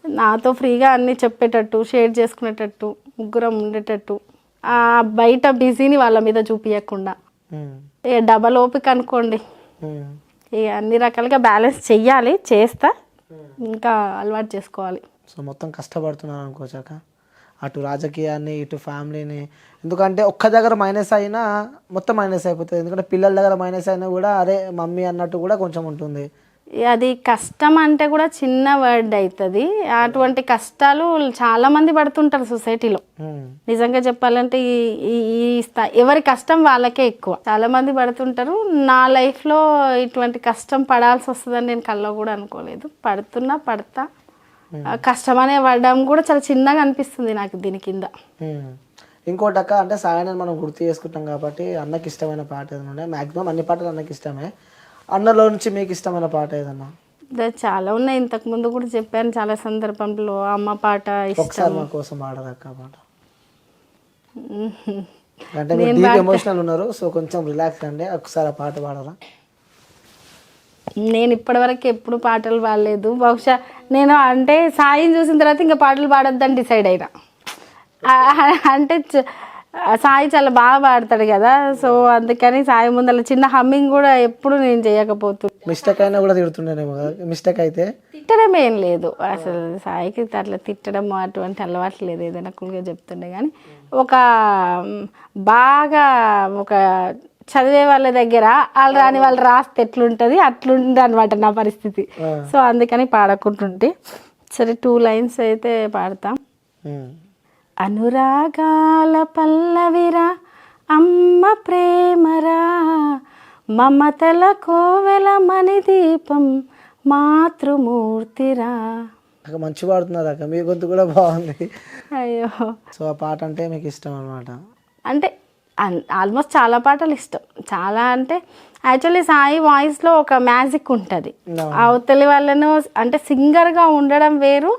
S2: నాతో ఫ్రీగా అన్నీ చెప్పేటట్టు, షేర్ చేసుకునేటట్టు, ముగ్గురం ఉండేటట్టు, బయట బిజీని వాళ్ళ మీద చూపించకుండా. డబల్ ఓపిక అనుకోండి. ఇక అన్ని రకాలుగా బ్యాలెన్స్ చెయ్యాలి, చేస్తా, ఇంకా అలవాటు చేసుకోవాలి.
S1: సో మొత్తం కష్టపడుతున్నాను అనుకోవచ్చాక, అటు రాజకీయాన్ని ఇటు ఫ్యామిలీని. ఎందుకంటే ఒక్క దగ్గర మైనస్ అయినా మొత్తం మైనస్ అయిపోతుంది, ఎందుకంటే పిల్లల దగ్గర మైనస్ అయినా కూడా అరే మమ్మీ అన్నట్టు కూడా కొంచెం ఉంటుంది.
S2: అది కష్టం అంటే కూడా చిన్న వర్డ్ అవుతుంది. అటువంటి కష్టాలు చాలా మంది పడుతుంటారు సొసైటీలో. నిజంగా చెప్పాలంటే ఎవరి కష్టం వాళ్ళకే ఎక్కువ. చాలా మంది పడుతుంటారు. నా లైఫ్లో ఇటువంటి కష్టం పడాల్సి వస్తుందని నేను కల్లో కూడా అనుకోలేదు. పడతా. కష్టం అనే పడడం కూడా చాలా చిన్నగా అనిపిస్తుంది నాకు దీని కింద.
S1: ఇంకోటి అక్క, అంటే సాయన్ని మనం గుర్తు చేసుకుంటాం కాబట్టి అన్నకి ఇష్టమైన పాట ఏదైనా? మ్యాక్సిమం అన్ని పాటలు అన్నకి ఇష్టమే. అన్నలో నుంచి మీకు ఇష్టమైన పాట ఏదన్నా?
S2: చాలా ఉన్నాయి, ఇంతకు ముందు కూడా చెప్పాను చాలా సందర్భంలో. అమ్మ పాట
S1: ఒకసారి మా కోసం పాడదక్క పాట. అంటే మీరు డీప్ ఎమోషనల్ ఉన్నారు, సో కొంచెం రిలాక్స్ అండి, ఒకసారి ఆ పాట పాడరా?
S2: నేను ఇప్పటివరకు ఎప్పుడు పాటలు పాడలేదు. బహుశా నేను అంటే సాయిని చూసిన తర్వాత ఇంకా పాటలు పాడొద్దని డిసైడ్ అయినా. అంటే సాయి చాలా బాగా పాడతాడు కదా, సో అందుకని సాయి ముందర చిన్న హమ్మింగ్ కూడా ఎప్పుడు నేను చేయకపోతున్నా.
S1: మిస్టేక్ అయినా కూడా తిడుతుండేనేమో కదా? మిస్టేక్ అయితే
S2: తిట్టడం ఏం లేదు అసలు. సాయికి అట్లా తిట్టడం అటువంటి అలవాటు లేదు, ఏదైనా కూల్గా చెప్తుండే. కానీ బాగా ఒక చదివే వాళ్ళ దగ్గర వాళ్ళు రాని వాళ్ళు రాస్తే ఎట్లుంటుంది అట్లుంది అనమాట నా పరిస్థితి. సో అందుకని పాడకుంటుంటే సరే 2 లైన్స్ అయితే పాడతాం. అనురాగాల పల్లవిరా అమ్మ ప్రేమరా, మమతల కోవెల మణిదీపం మాతృమూర్తిరా.
S1: మంచి పాడుతున్నారు అక్క, మీ గొంతు కూడా బాగుంది.
S2: అయ్యో. సో
S1: ఆ పాట అంటే మీకు ఇష్టం అనమాట?
S2: అంటే ఆల్మోస్ట్ చాలా పాటలు ఇష్టం. చాలా అంటే యాక్చువల్లీ సాయి వాయిస్లో ఒక మ్యాజిక్ ఉంటుంది. అవతలి వాళ్ళను అంటే సింగర్గా ఉండడం వేరు,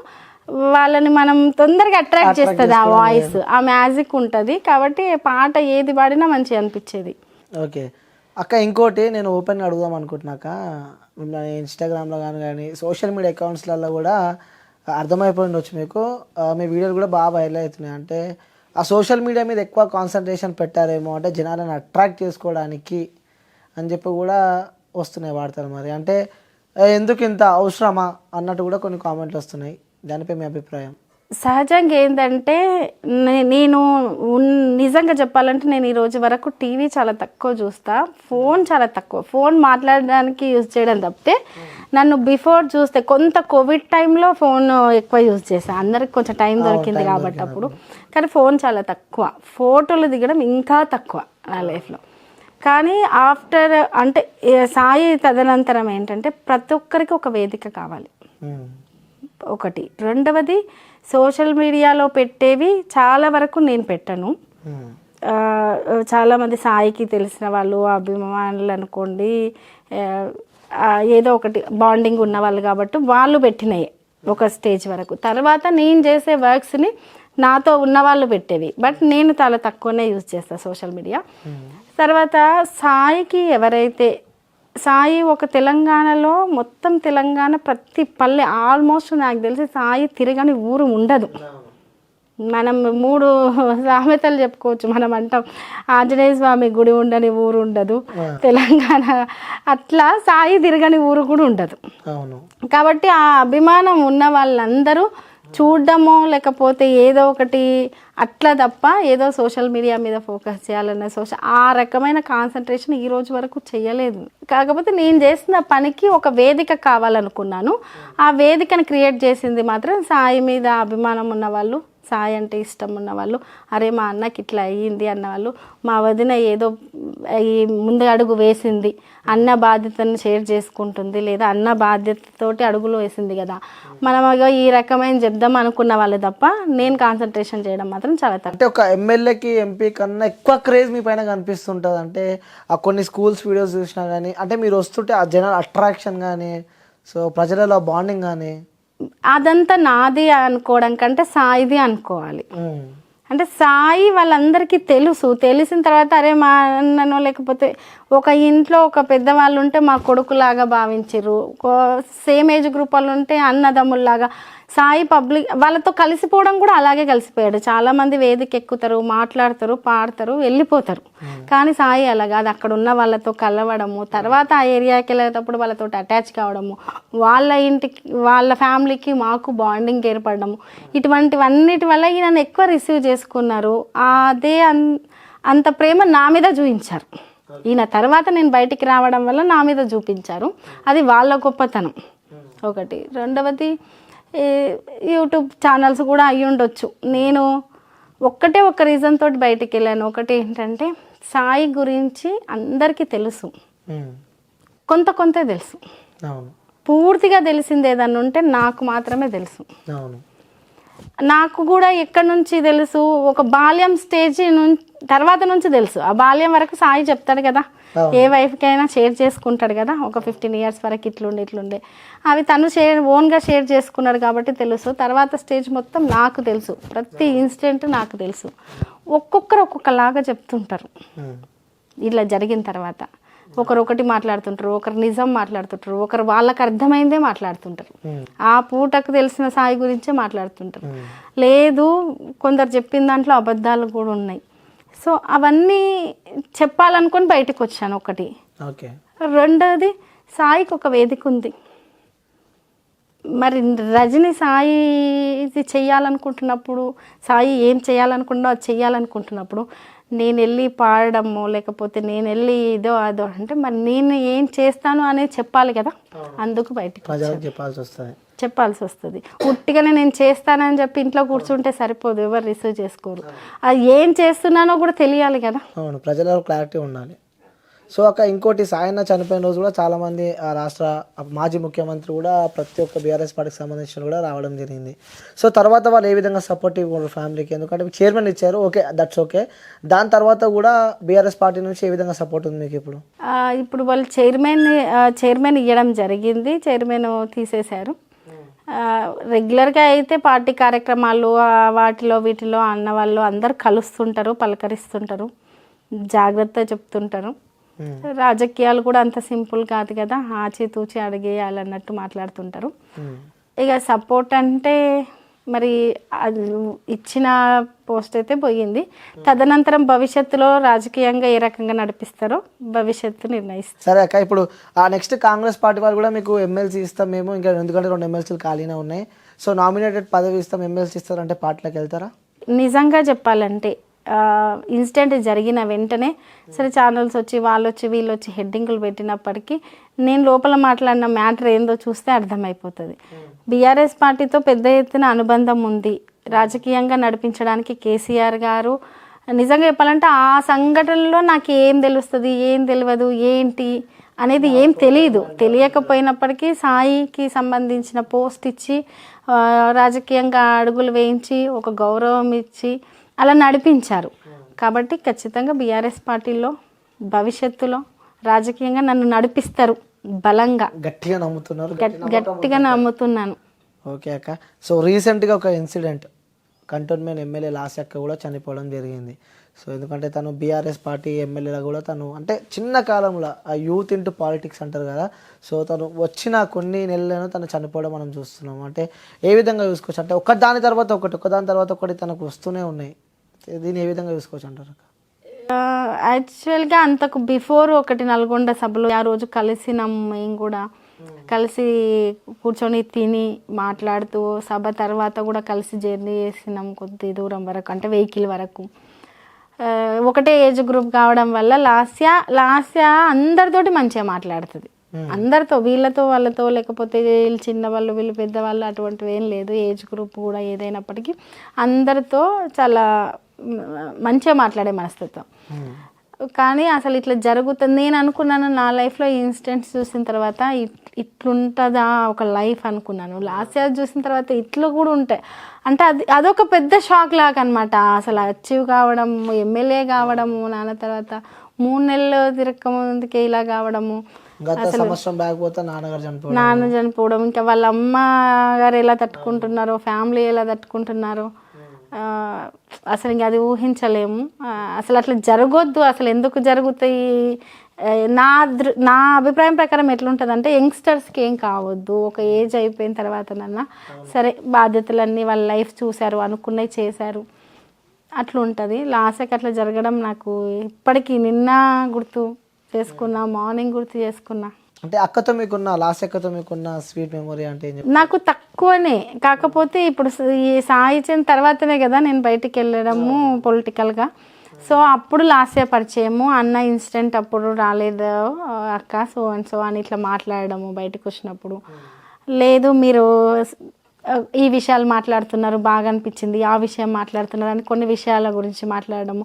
S2: వాళ్ళని మనం తొందరగా అట్రాక్ట్ చేస్తుంది ఆ వాయిస్, ఆ మ్యాజిక్ ఉంటుంది. కాబట్టి పాట ఏది పాడినా మంచిగా అనిపించేది.
S1: ఓకే అక్క, ఇంకోటి నేను ఓపెన్గా అడుగుదాం అనుకుంటున్నాక, ఇన్స్టాగ్రామ్లో కానీ సోషల్ మీడియా అకౌంట్స్లలో కూడా అర్థమైపోయి ఉండొచ్చు మీకు. మీ వీడియోలు కూడా బాగా వైరల్ అవుతున్నాయి. అంటే ఆ సోషల్ మీడియా మీద ఎక్కువ కాన్సన్ట్రేషన్ పెట్టారేమో, అంటే జనాలను అట్రాక్ట్ చేసుకోవడానికి అని చెప్పి కూడా వస్తున్నాయి వార్తలు. మరి అంటే ఎందుకు ఇంత అవసరమా అన్నట్టు కూడా కొన్ని కామెంట్లు వస్తున్నాయి. దానిపై మీ అభిప్రాయం?
S2: సహజంగా ఏంటంటే నేను నిజంగా చెప్పాలంటే నేను ఈ రోజు వరకు టీవీ చాలా తక్కువ చూస్తా, ఫోన్ చాలా తక్కువ, ఫోన్ మాట్లాడడానికి యూజ్ చేయడం తప్పితే నన్ను బిఫోర్ చూస్తే కొంత కోవిడ్ టైంలో ఫోన్ ఎక్కువ యూజ్ చేశాను, అందరికి కొంచెం టైం దొరికింది కాబట్టి అప్పుడు. కానీ ఫోన్ చాలా తక్కువ, ఫోటోలు దిగడం ఇంకా తక్కువ నా లైఫ్లో. కానీ ఆఫ్టర్ అంటే సాయి తదనంతరం ఏంటంటే ప్రతి ఒక్కరికి ఒక వేదిక కావాలి ఒకటి. రెండవది సోషల్ మీడియాలో పెట్టేవి చాలా వరకు నేను పెట్టను. చాలామంది సాయికి తెలిసిన వాళ్ళు, అభిమానులు అనుకోండి, ఏదో ఒకటి బాండింగ్ ఉన్న వాళ్ళు కాబట్టి వాళ్ళు పెట్టినాయి ఒక స్టేజ్ వరకు. తర్వాత నేను చేసే వర్క్స్ని నాతో ఉన్న వాళ్ళు పెట్టేవి, బట్ నేను చాలా తక్కువనే యూజ్ చేస్తాను సోషల్ మీడియా. తర్వాత సాయికి ఎవరైతే సాయి ఒక తెలంగాణలో మొత్తం తెలంగాణ ప్రతి పల్లె ఆల్మోస్ట్ నాకు తెలిసి సాయి తిరగని ఊరు ఉండదు. మనం 3 సామెతలు చెప్పుకోవచ్చు. మనం అంటాం ఆంజనేయ స్వామి గుడి ఉండని ఊరు ఉండదు తెలంగాణ, అట్లా సాయి తిరగని ఊరు కూడా ఉండదు. కాబట్టి ఆ అభిమానం ఉన్న వాళ్ళందరూ చూడడమో లేకపోతే ఏదో ఒకటి అట్లా తప్ప ఏదో సోషల్ మీడియా మీద ఫోకస్ చేయాలన్న ఆ రకమైన కాన్సన్ట్రేషన్ ఈ రోజు వరకు చేయలేదు. కాకపోతే నేను చేసిన పనికి ఒక వేదిక కావాలనుకున్నాను. ఆ వేదికను క్రియేట్ చేసింది మాత్రం సాయి మీద అభిమానం ఉన్నవాళ్ళు, సాయి అంటే ఇష్టం ఉన్నవాళ్ళు, అరే మా అన్నకి ఇట్లా అయ్యింది అన్నవాళ్ళు, మా వదిన ఏదో ఈ ముందు అడుగు వేసింది, అన్న బాధ్యతను షేర్ చేసుకుంటుంది, లేదా అన్న బాధ్యతతోటి అడుగులు వేసింది కదా, మనం ఈ రకమైన చెప్దాం అనుకున్న వాళ్ళు తప్ప నేను కాన్సన్ట్రేషన్ చేయడం మాత్రం చాలా తక్కువ.
S1: అంటే ఒక ఎమ్మెల్యేకి ఎంపీ కన్నా ఎక్కువ క్రేజ్ మీ పైన కనిపిస్తుంటుంది. అంటే ఆ కొన్ని స్కూల్స్ వీడియోస్ చూసినా కానీ, అంటే మీరు వస్తుంటే ఆ జనరల్ అట్రాక్షన్ కానీ, సో ప్రజలలో బాండింగ్ కానీ,
S2: అదంతా నాది అనుకోవడం కంటే సాయిది అనుకోవాలి. అంటే సాయి వాళ్ళందరికీ తెలిసిన తర్వాత అరే మా అన్ననో లేకపోతే ఒక ఇంట్లో ఒక పెద్దవాళ్ళు ఉంటే మా కొడుకులాగా భావించారు, సేమ్ ఏజ్ గ్రూప్ వాళ్ళు ఉంటే అన్నదమ్ముల్లాగా. సాయి పబ్లిక్ వాళ్ళతో కలిసిపోవడం కూడా అలాగే కలిసిపోయాడు. చాలామంది వేదిక ఎక్కుతారు, మాట్లాడతారు, పాడతారు, వెళ్ళిపోతారు. కానీ సాయి అలా కాదు, అక్కడ ఉన్న వాళ్ళతో కలవడము, తర్వాత ఆ ఏరియాకి వెళ్ళేటప్పుడు వాళ్ళతో అటాచ్ కావడము, వాళ్ళ ఇంటికి వాళ్ళ ఫ్యామిలీకి మాకు బాండింగ్ ఏర్పడము, ఇటువంటివన్నిటి వల్ల ఈయనను ఎక్కువ రిసీవ్ చేసుకున్నారు. అదే అంత ప్రేమ నా మీద చూపించారు. ఈయన తర్వాత నేను బయటికి రావడం వల్ల నా మీద చూపించారు, అది వాళ్ళ గొప్పతనం ఒకటి. రెండవది యూట్యూబ్ ఛానల్స్ కూడా అయ్యి ఉండొచ్చు. నేను ఒక రీజన్ తోటి బయటికి వెళ్ళాను. ఒకటి ఏంటంటే సాయి గురించి అందరికీ తెలుసు, కొంత తెలుసు, పూర్తిగా తెలిసింది ఏదన్నా ఉంటే నాకు మాత్రమే తెలుసు. నాకు కూడా ఎక్కడి నుంచి తెలుసు, ఒక బాల్యం స్టేజ్ తర్వాత నుంచి తెలుసు. ఆ బాల్యం వరకు సాయి చెప్తాడు కదా, ఏ వైఫ్కైనా షేర్ చేసుకుంటాడు కదా, ఒక 15 years వరకు ఇట్లుండే అవి తను ఓన్గా షేర్ చేసుకున్నాడు కాబట్టి తెలుసు. తర్వాత స్టేజ్ మొత్తం నాకు తెలుసు, ప్రతి ఇన్సిడెంట్ నాకు తెలుసు. ఒక్కొక్కరు ఒక్కొక్కలాగా చెప్తుంటారు. ఇలా జరిగిన తర్వాత ఒకరు ఒకటి మాట్లాడుతుంటారు, ఒకరు నిజం మాట్లాడుతుంటారు, ఒకరు వాళ్ళకి అర్థమైందే మాట్లాడుతుంటారు, ఆ పూటకు తెలిసిన సాయి గురించే మాట్లాడుతుంటారు. లేదు కొందరు చెప్పిన దాంట్లో అబద్ధాలు కూడా ఉన్నాయి. సో అవన్నీ చెప్పాలనుకొని బయటకు వచ్చాను ఒకటి. రెండోది సాయికి ఒక వేదిక ఉంది. మరి రజని సాయి ఇది చెయ్యాలనుకుంటున్నప్పుడు, సాయి ఏం చేయాలనుకుంటున్నా అది చెయ్యాలనుకుంటున్నప్పుడు నేను వెళ్ళి పాడడము లేకపోతే నేను వెళ్ళి ఇదో అదో అంటే మరి నేను ఏం చేస్తాను అనేది చెప్పాలి కదా, అందుకు బయటకు చెప్పాల్సి వస్తుంది. ఉట్టిగానే నేను చేస్తానని చెప్పి ఇంట్లో కూర్చుంటే సరిపోదు, ఎవరు రిసీవ్ చేసుకోరు. అది ఏం చేస్తున్నానో కూడా తెలియాలి కదా.
S1: అవును, ప్రజలలో క్లారిటీ ఉండాలి. సో అక్క ఇంకోటి, సాయన్న చనిపోయిన రోజు కూడా చాలామంది రాష్ట్ర మాజీ ముఖ్యమంత్రి కూడా ప్రతి ఒక్క బీఆర్ఎస్ పార్టీకి సంబంధించిన కూడా రావడం జరిగింది. సో తర్వాత వాళ్ళు ఏ విధంగా సపోర్ట్ ఇవ్వరు ఫ్యామిలీకి, ఎందుకంటే చైర్మన్ ఇచ్చారు, ఓకే దట్స్ ఓకే. దాని తర్వాత కూడా బీఆర్ఎస్ పార్టీ నుంచి ఏ విధంగా సపోర్ట్ ఉంది మీకు ఇప్పుడు?
S2: ఇప్పుడు వాళ్ళు చైర్మన్ ఇవ్వడం జరిగింది, చైర్మన్ తీసేశారు. రెగ్యులర్గా అయితే పార్టీ కార్యక్రమాలు వాటిలో వీటిలో అన్న వాళ్ళు అందరు కలుస్తుంటారు, పలకరిస్తుంటారు, జాగ్రత్త చెప్తుంటారు. రాజకీయాలు కూడా అంత సింపుల్ కాదు కదా, ఆచితూచి అడిగేయాలన్నట్టు మాట్లాడుతుంటారు. ఇక సపోర్ట్ అంటే మరి అది ఇచ్చిన పోస్ట్ అయితే పోయింది. తదనంతరం భవిష్యత్తులో రాజకీయంగా ఏ రకంగా నడిపిస్తారో భవిష్యత్తు నిర్ణయిస్తారు.
S1: సరే అక్క, ఇప్పుడు ఆ నెక్స్ట్ కాంగ్రెస్ పార్టీ వాళ్ళు కూడా మీకు ఎమ్మెల్సీ ఇస్తాం మేము, ఇంకా ఎందుకంటే 2 ఎమ్మెల్సీలు ఖాళీనే ఉన్నాయి, సో నామినేటెడ్ పదవి ఇస్తాం, ఎమ్మెల్సీ ఇస్తారంటే పార్టీలోకి వెళ్తారా?
S2: నిజంగా చెప్పాలంటే ఇన్సిడెంట్ జరిగిన వెంటనే సరే ఛానల్స్ వచ్చి వాళ్ళు వచ్చి వీళ్ళు వచ్చి హెడ్డింగులు పెట్టినప్పటికీ నేను లోపల మాట్లాడిన మ్యాటర్ ఏందో చూస్తే అర్థమైపోతుంది. బీఆర్ఎస్ పార్టీతో పెద్ద ఎత్తున అనుబంధం ఉంది, రాజకీయంగా నడిపించడానికి కేసీఆర్ గారు. నిజంగా చెప్పాలంటే ఆ సంఘటనలో నాకు ఏం తెలుస్తుంది, ఏం తెలియదు, ఏంటి అనేది ఏం తెలియదు. తెలియకపోయినప్పటికీ సాయికి సంబంధించిన పోస్ట్ ఇచ్చి రాజకీయంగా అడుగులు వేయించి ఒక గౌరవం ఇచ్చి అలా నడిపించారు. కాబట్టి ఖచ్చితంగా బీఆర్ఎస్ పార్టీలో భవిష్యత్తులో రాజకీయంగా నన్ను నడిపిస్తారు బలంగా.
S1: గట్టిగా నమ్ముతున్నారు?
S2: గట్టిగా నమ్ముతున్నాను.
S1: ఓకే అక్క, సో రీసెంట్గా ఒక ఇన్సిడెంట్, కంటోన్మెంట్ ఎమ్మెల్యే లాస్ట్ అక్క కూడా చనిపోవడం జరిగింది. సో ఎందుకంటే తను బీఆర్ఎస్ పార్టీ ఎమ్మెల్యేలా కూడా తను అంటే చిన్న కాలంలో ఆ యూత్ ఇంటూ పాలిటిక్స్ అంటారు కదా, సో తను వచ్చిన కొన్ని నెలలను తను చనిపోవడం మనం చూస్తున్నాం. అంటే ఏ విధంగా చూసుకోవచ్చు, అంటే ఒకదాని తర్వాత ఒకటి తనకు వస్తూనే ఉన్నాయి, దీన్ని ఏ విధంగా చూసుకోవచ్చు అంటారు?
S2: యాక్చువల్గా అంతకు బిఫోర్ ఒకటి నల్గొండ సభలో ఆ రోజు కలిసినాం, మేము కూడా కలిసి కూర్చొని తిని మాట్లాడుతూ సభ తర్వాత కూడా కలిసి జర్నీ చేసినాం కొద్ది దూరం వరకు, అంటే వెహికల్ వరకు. ఒకటే ఏజ్ గ్రూప్ కావడం వల్ల లాస్య అందరితోటి మంచిగా మాట్లాడుతుంది, అందరితో, వీళ్ళతో వాళ్ళతో, లేకపోతే వీళ్ళు చిన్నవాళ్ళు వీళ్ళు పెద్దవాళ్ళు అటువంటివి ఏం లేదు. ఏజ్ గ్రూప్ కూడా ఏదైనప్పటికీ అందరితో చాలా మంచిగా మాట్లాడే మనస్తత్వం. కానీ అసలు ఇట్లా జరుగుతుంది నేను అనుకున్నాను నా లైఫ్లో ఈ ఇన్సిడెంట్స్ చూసిన తర్వాత ఇట్లుంటుందా ఒక లైఫ్ అనుకున్నాను. లాస్ట్ ఇయర్ చూసిన తర్వాత ఇట్లు కూడా ఉంటాయి అంటే అదొక పెద్ద షాక్ లాగా అనమాట. అసలు అచీవ్ కావడం, ఎమ్మెల్యే కావడము, నాన్న తర్వాత 3 నెలలు తిరగకముందుకే ఇలా కావడము, నాన్న చనిపోవడం, ఇంకా వాళ్ళ అమ్మ గారు ఎలా తట్టుకుంటున్నారో, ఫ్యామిలీ ఎలా తట్టుకుంటున్నారో అసలు ఇంకా అది ఊహించలేము. అసలు అట్లా జరగొద్దు, అసలు ఎందుకు జరుగుతాయి. నా అభిప్రాయం ప్రకారం ఎట్లుంటుంది అంటే యంగ్స్టర్స్కి ఏం కావద్దు, ఒక ఏజ్ అయిపోయిన తర్వాతనన్నా సరే బాధ్యతలన్నీ వాళ్ళ లైఫ్ చూశారు, అనుకున్నవి చేశారు, అట్లా ఉంటుంది. లాస్ట్కి అట్లా జరగడం నాకు ఇప్పటికీ నిన్న గుర్తు చేసుకున్నా, మార్నింగ్ గుర్తు చేసుకున్నా.
S1: అంటే అక్కతో మీకున్న లాస్ట్ అక్కతో మీకున్న స్వీట్ మెమొరీ అంటే
S2: నాకు తక్కువనే, కాకపోతే ఇప్పుడు ఈ సాయి చంద్ తర్వాతనే కదా నేను బయటికి వెళ్ళడము పొలిటికల్గా. సో అప్పుడు లాస్ట్ ఇయర్ పరిచయము, అన్న ఇన్సిడెంట్ అప్పుడు రాలేదు అక్క సో అండ్ సో అని ఇట్లా మాట్లాడడము, బయటకు వచ్చినప్పుడు లేదు మీరు ఈ విషయాలు మాట్లాడుతున్నారు బాగా అనిపించింది, ఆ విషయం మాట్లాడుతున్నారు అని కొన్ని విషయాల గురించి మాట్లాడడము.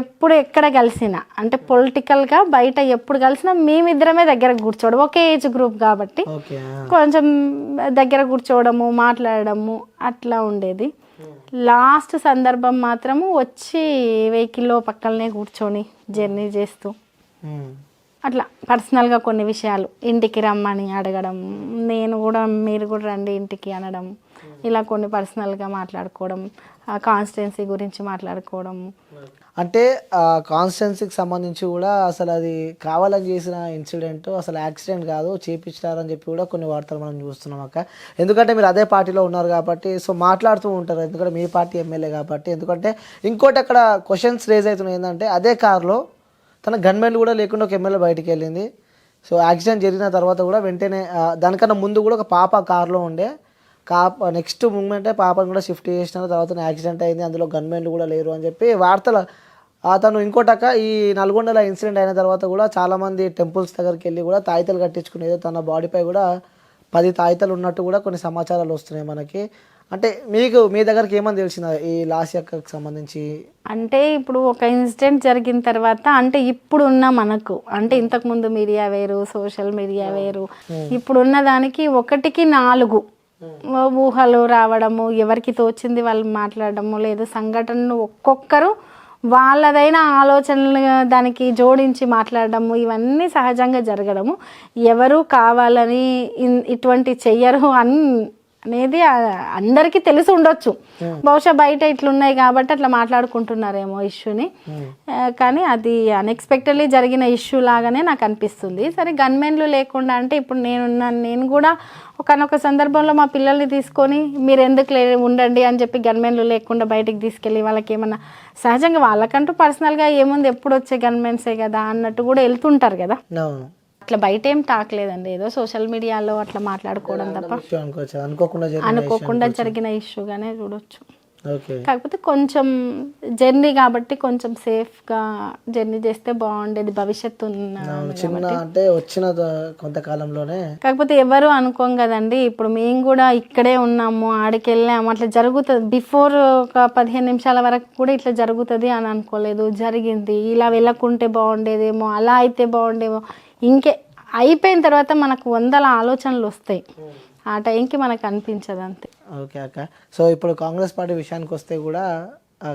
S2: ఎప్పుడు ఎక్కడ కలిసినా అంటే పొలిటికల్గా బయట ఎప్పుడు కలిసినా మేమిద్దరమే దగ్గర కూర్చోవడం, ఒకే ఏజ్ గ్రూప్ కాబట్టి కొంచెం దగ్గర కూర్చోవడము, మాట్లాడడము అట్లా ఉండేది. లాస్ట్ సందర్భం మాత్రము వచ్చి వెహికల్లో పక్కనే కూర్చొని జర్నీ చేస్తూ అట్లా పర్సనల్గా కొన్ని విషయాలు, ఇంటికి రమ్మని అడగడం, నేను కూడా మీరు కూడా రండి ఇంటికి అనడం, ఇలా కొన్ని పర్సనల్గా మాట్లాడుకోవడం, కాన్స్టిట్యున్సీ గురించి మాట్లాడుకోవడం.
S1: అంటే కాన్స్టిట్యున్సీకి సంబంధించి కూడా అసలు అది కావాలని చేసిన ఇన్సిడెంట్, అసలు యాక్సిడెంట్ కాదు చేపించారని చెప్పి కూడా కొన్ని వార్తలు మనం చూస్తున్నాం అక్క. ఎందుకంటే మీరు అదే పార్టీలో ఉన్నారు కాబట్టి సో మాట్లాడుతూ ఉంటారు, ఎందుకంటే మీ పార్టీ ఎమ్మెల్యే కాబట్టి. ఎందుకంటే ఇంకోటి అక్కడ క్వశ్చన్స్ రేజ్ అవుతున్నాయి ఏంటంటే అదే కారులో తన గన్మెన్లు కూడా లేకుండా ఒక ఎమ్మెల్యే బయటికి వెళ్ళింది. సో యాక్సిడెంట్ జరిగిన తర్వాత కూడా వెంటనే దానికన్నా ముందు కూడా ఒక పాప కారులో ఉండే, నెక్స్ట్ మూమెంటే పాపను కూడా షిఫ్ట్ చేసిన తర్వాత యాక్సిడెంట్ అయింది, అందులో గన్మెన్లు కూడా లేరు అని చెప్పి వార్తలు. అతను ఇంకోటక్క ఈ నల్గొండలో ఇన్సిడెంట్ అయిన తర్వాత కూడా చాలామంది టెంపుల్స్ దగ్గరికి వెళ్ళి కూడా తాయితలు కట్టించుకునేది, తన బాడీపై కూడా 10 తాయితలు ఉన్నట్టు కూడా కొన్ని సమాచారాలు వస్తున్నాయి మనకి. అంటే మీకు మీ దగ్గరికి ఏమని తెలిసిందా ఈ లాస్యక్కకి సంబంధించి?
S2: అంటే ఇప్పుడు ఒక ఇన్సిడెంట్ జరిగిన తర్వాత అంటే ఇప్పుడు ఉన్న మనకు అంటే ఇంతకుముందు మీడియా వేరు, సోషల్ మీడియా వేరు, ఇప్పుడున్న దానికి 1కి 4 ఊహలు రావడము, ఎవరికి తోచింది వాళ్ళు మాట్లాడడము, లేదు సంఘటనను ఒక్కొక్కరు వాళ్ళదైన ఆలోచనలు దానికి జోడించి మాట్లాడడము, ఇవన్నీ సహజంగా జరగడము. ఎవరు కావాలని ఇటువంటి చెయ్యరు అని అనేది అందరికీ తెలిసి ఉండొచ్చు. బహుశా బయట ఇట్లున్నాయి కాబట్టి అట్లా మాట్లాడుకుంటున్నారేమో ఇష్యూని. కానీ అది అన్ఎక్స్పెక్టెడ్లీ జరిగిన ఇష్యూ లాగానే నాకు అనిపిస్తుంది. సరే గన్మెన్లు లేకుండా అంటే ఇప్పుడు నేను కూడా ఒకనొక సందర్భంలో మా పిల్లల్ని తీసుకొని మీరు ఎందుకు ఉండండి అని చెప్పి గన్మెన్లు లేకుండా బయటికి తీసుకెళ్ళి వాళ్ళకి ఏమన్నా సహజంగా వాళ్ళకంటూ పర్సనల్గా ఏముంది ఎప్పుడు వచ్చే గన్మెన్సే కదా అన్నట్టు కూడా వెళ్తుంటారు కదా. అట్లా బయట ఏం టాక్ లేదండి, ఏదో సోషల్ మీడియాలో అట్లా మాట్లాడుకోవడం తప్ప అనుకోకుండా జరిగిన ఇష్యూగానే చూడొచ్చు. కాకపోతే కొంచెం జర్నీ కాబట్టి కొంచెం సేఫ్గా జర్నీ చేస్తే బాగుండేది భవిష్యత్తు
S1: అంటే వచ్చిన కొంతకాలంలోనే.
S2: కాకపోతే ఎవరు అనుకోం కదండి, ఇప్పుడు మేము కూడా ఇక్కడే ఉన్నాము ఆడికి వెళ్ళాము అట్లా జరుగుతుంది. బిఫోర్ ఒక 15 నిమిషాల వరకు కూడా ఇట్లా జరుగుతుంది అని అనుకోలేదు, జరిగింది. ఇలా వెళ్ళకుంటే బాగుండేదేమో, అలా అయితే బాగుండేమో, ఇంకే అయిపోయిన తర్వాత మనకు 100 ఆలోచనలు వస్తాయి, ఆ టైంకి మనకు అనిపించదు అంతే.
S1: ఓకే అక్క. సో ఇప్పుడు కాంగ్రెస్ పార్టీ విషయానికి వస్తే కూడా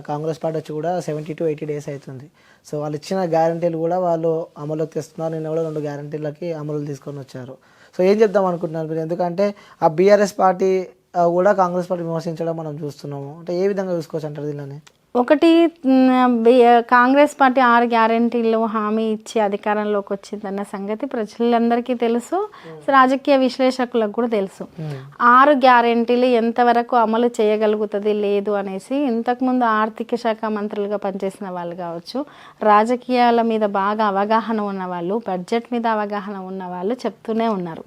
S1: కాంగ్రెస్ పార్టీ వచ్చి కూడా 70 to 80 days అవుతుంది. సో వాళ్ళు ఇచ్చిన గ్యారంటీలు కూడా వాళ్ళు అమలులోకి తెస్తున్నారు. నిన్న కూడా 2 గ్యారంటీలకి అమలు తీసుకొని వచ్చారు. సో ఏం చెప్దాం అనుకుంటున్నారు మీరు? ఎందుకంటే ఆ బీఆర్ఎస్ పార్టీ కూడా కాంగ్రెస్ పార్టీ విమర్శించడం మనం చూస్తున్నాము. అంటే ఏ విధంగా చూసుకోవచ్చు అంటారు దీనిని?
S2: ఒకటి, కాంగ్రెస్ పార్టీ 6 గ్యారంటీలు హామీ ఇచ్చి అధికారంలోకి వచ్చిందన్న సంగతి ప్రజలందరికీ తెలుసు, రాజకీయ విశ్లేషకులకు కూడా తెలుసు. 6 గ్యారంటీలు ఎంతవరకు అమలు చేయగలుగుతుంది లేదు అనేసి ఇంతకుముందు ఆర్థిక శాఖ మంత్రులుగా పనిచేసిన వాళ్ళు కావచ్చు, రాజకీయాల మీద బాగా అవగాహన ఉన్న వాళ్ళు, బడ్జెట్ మీద అవగాహన ఉన్న వాళ్ళు చెప్తూనే ఉన్నారు.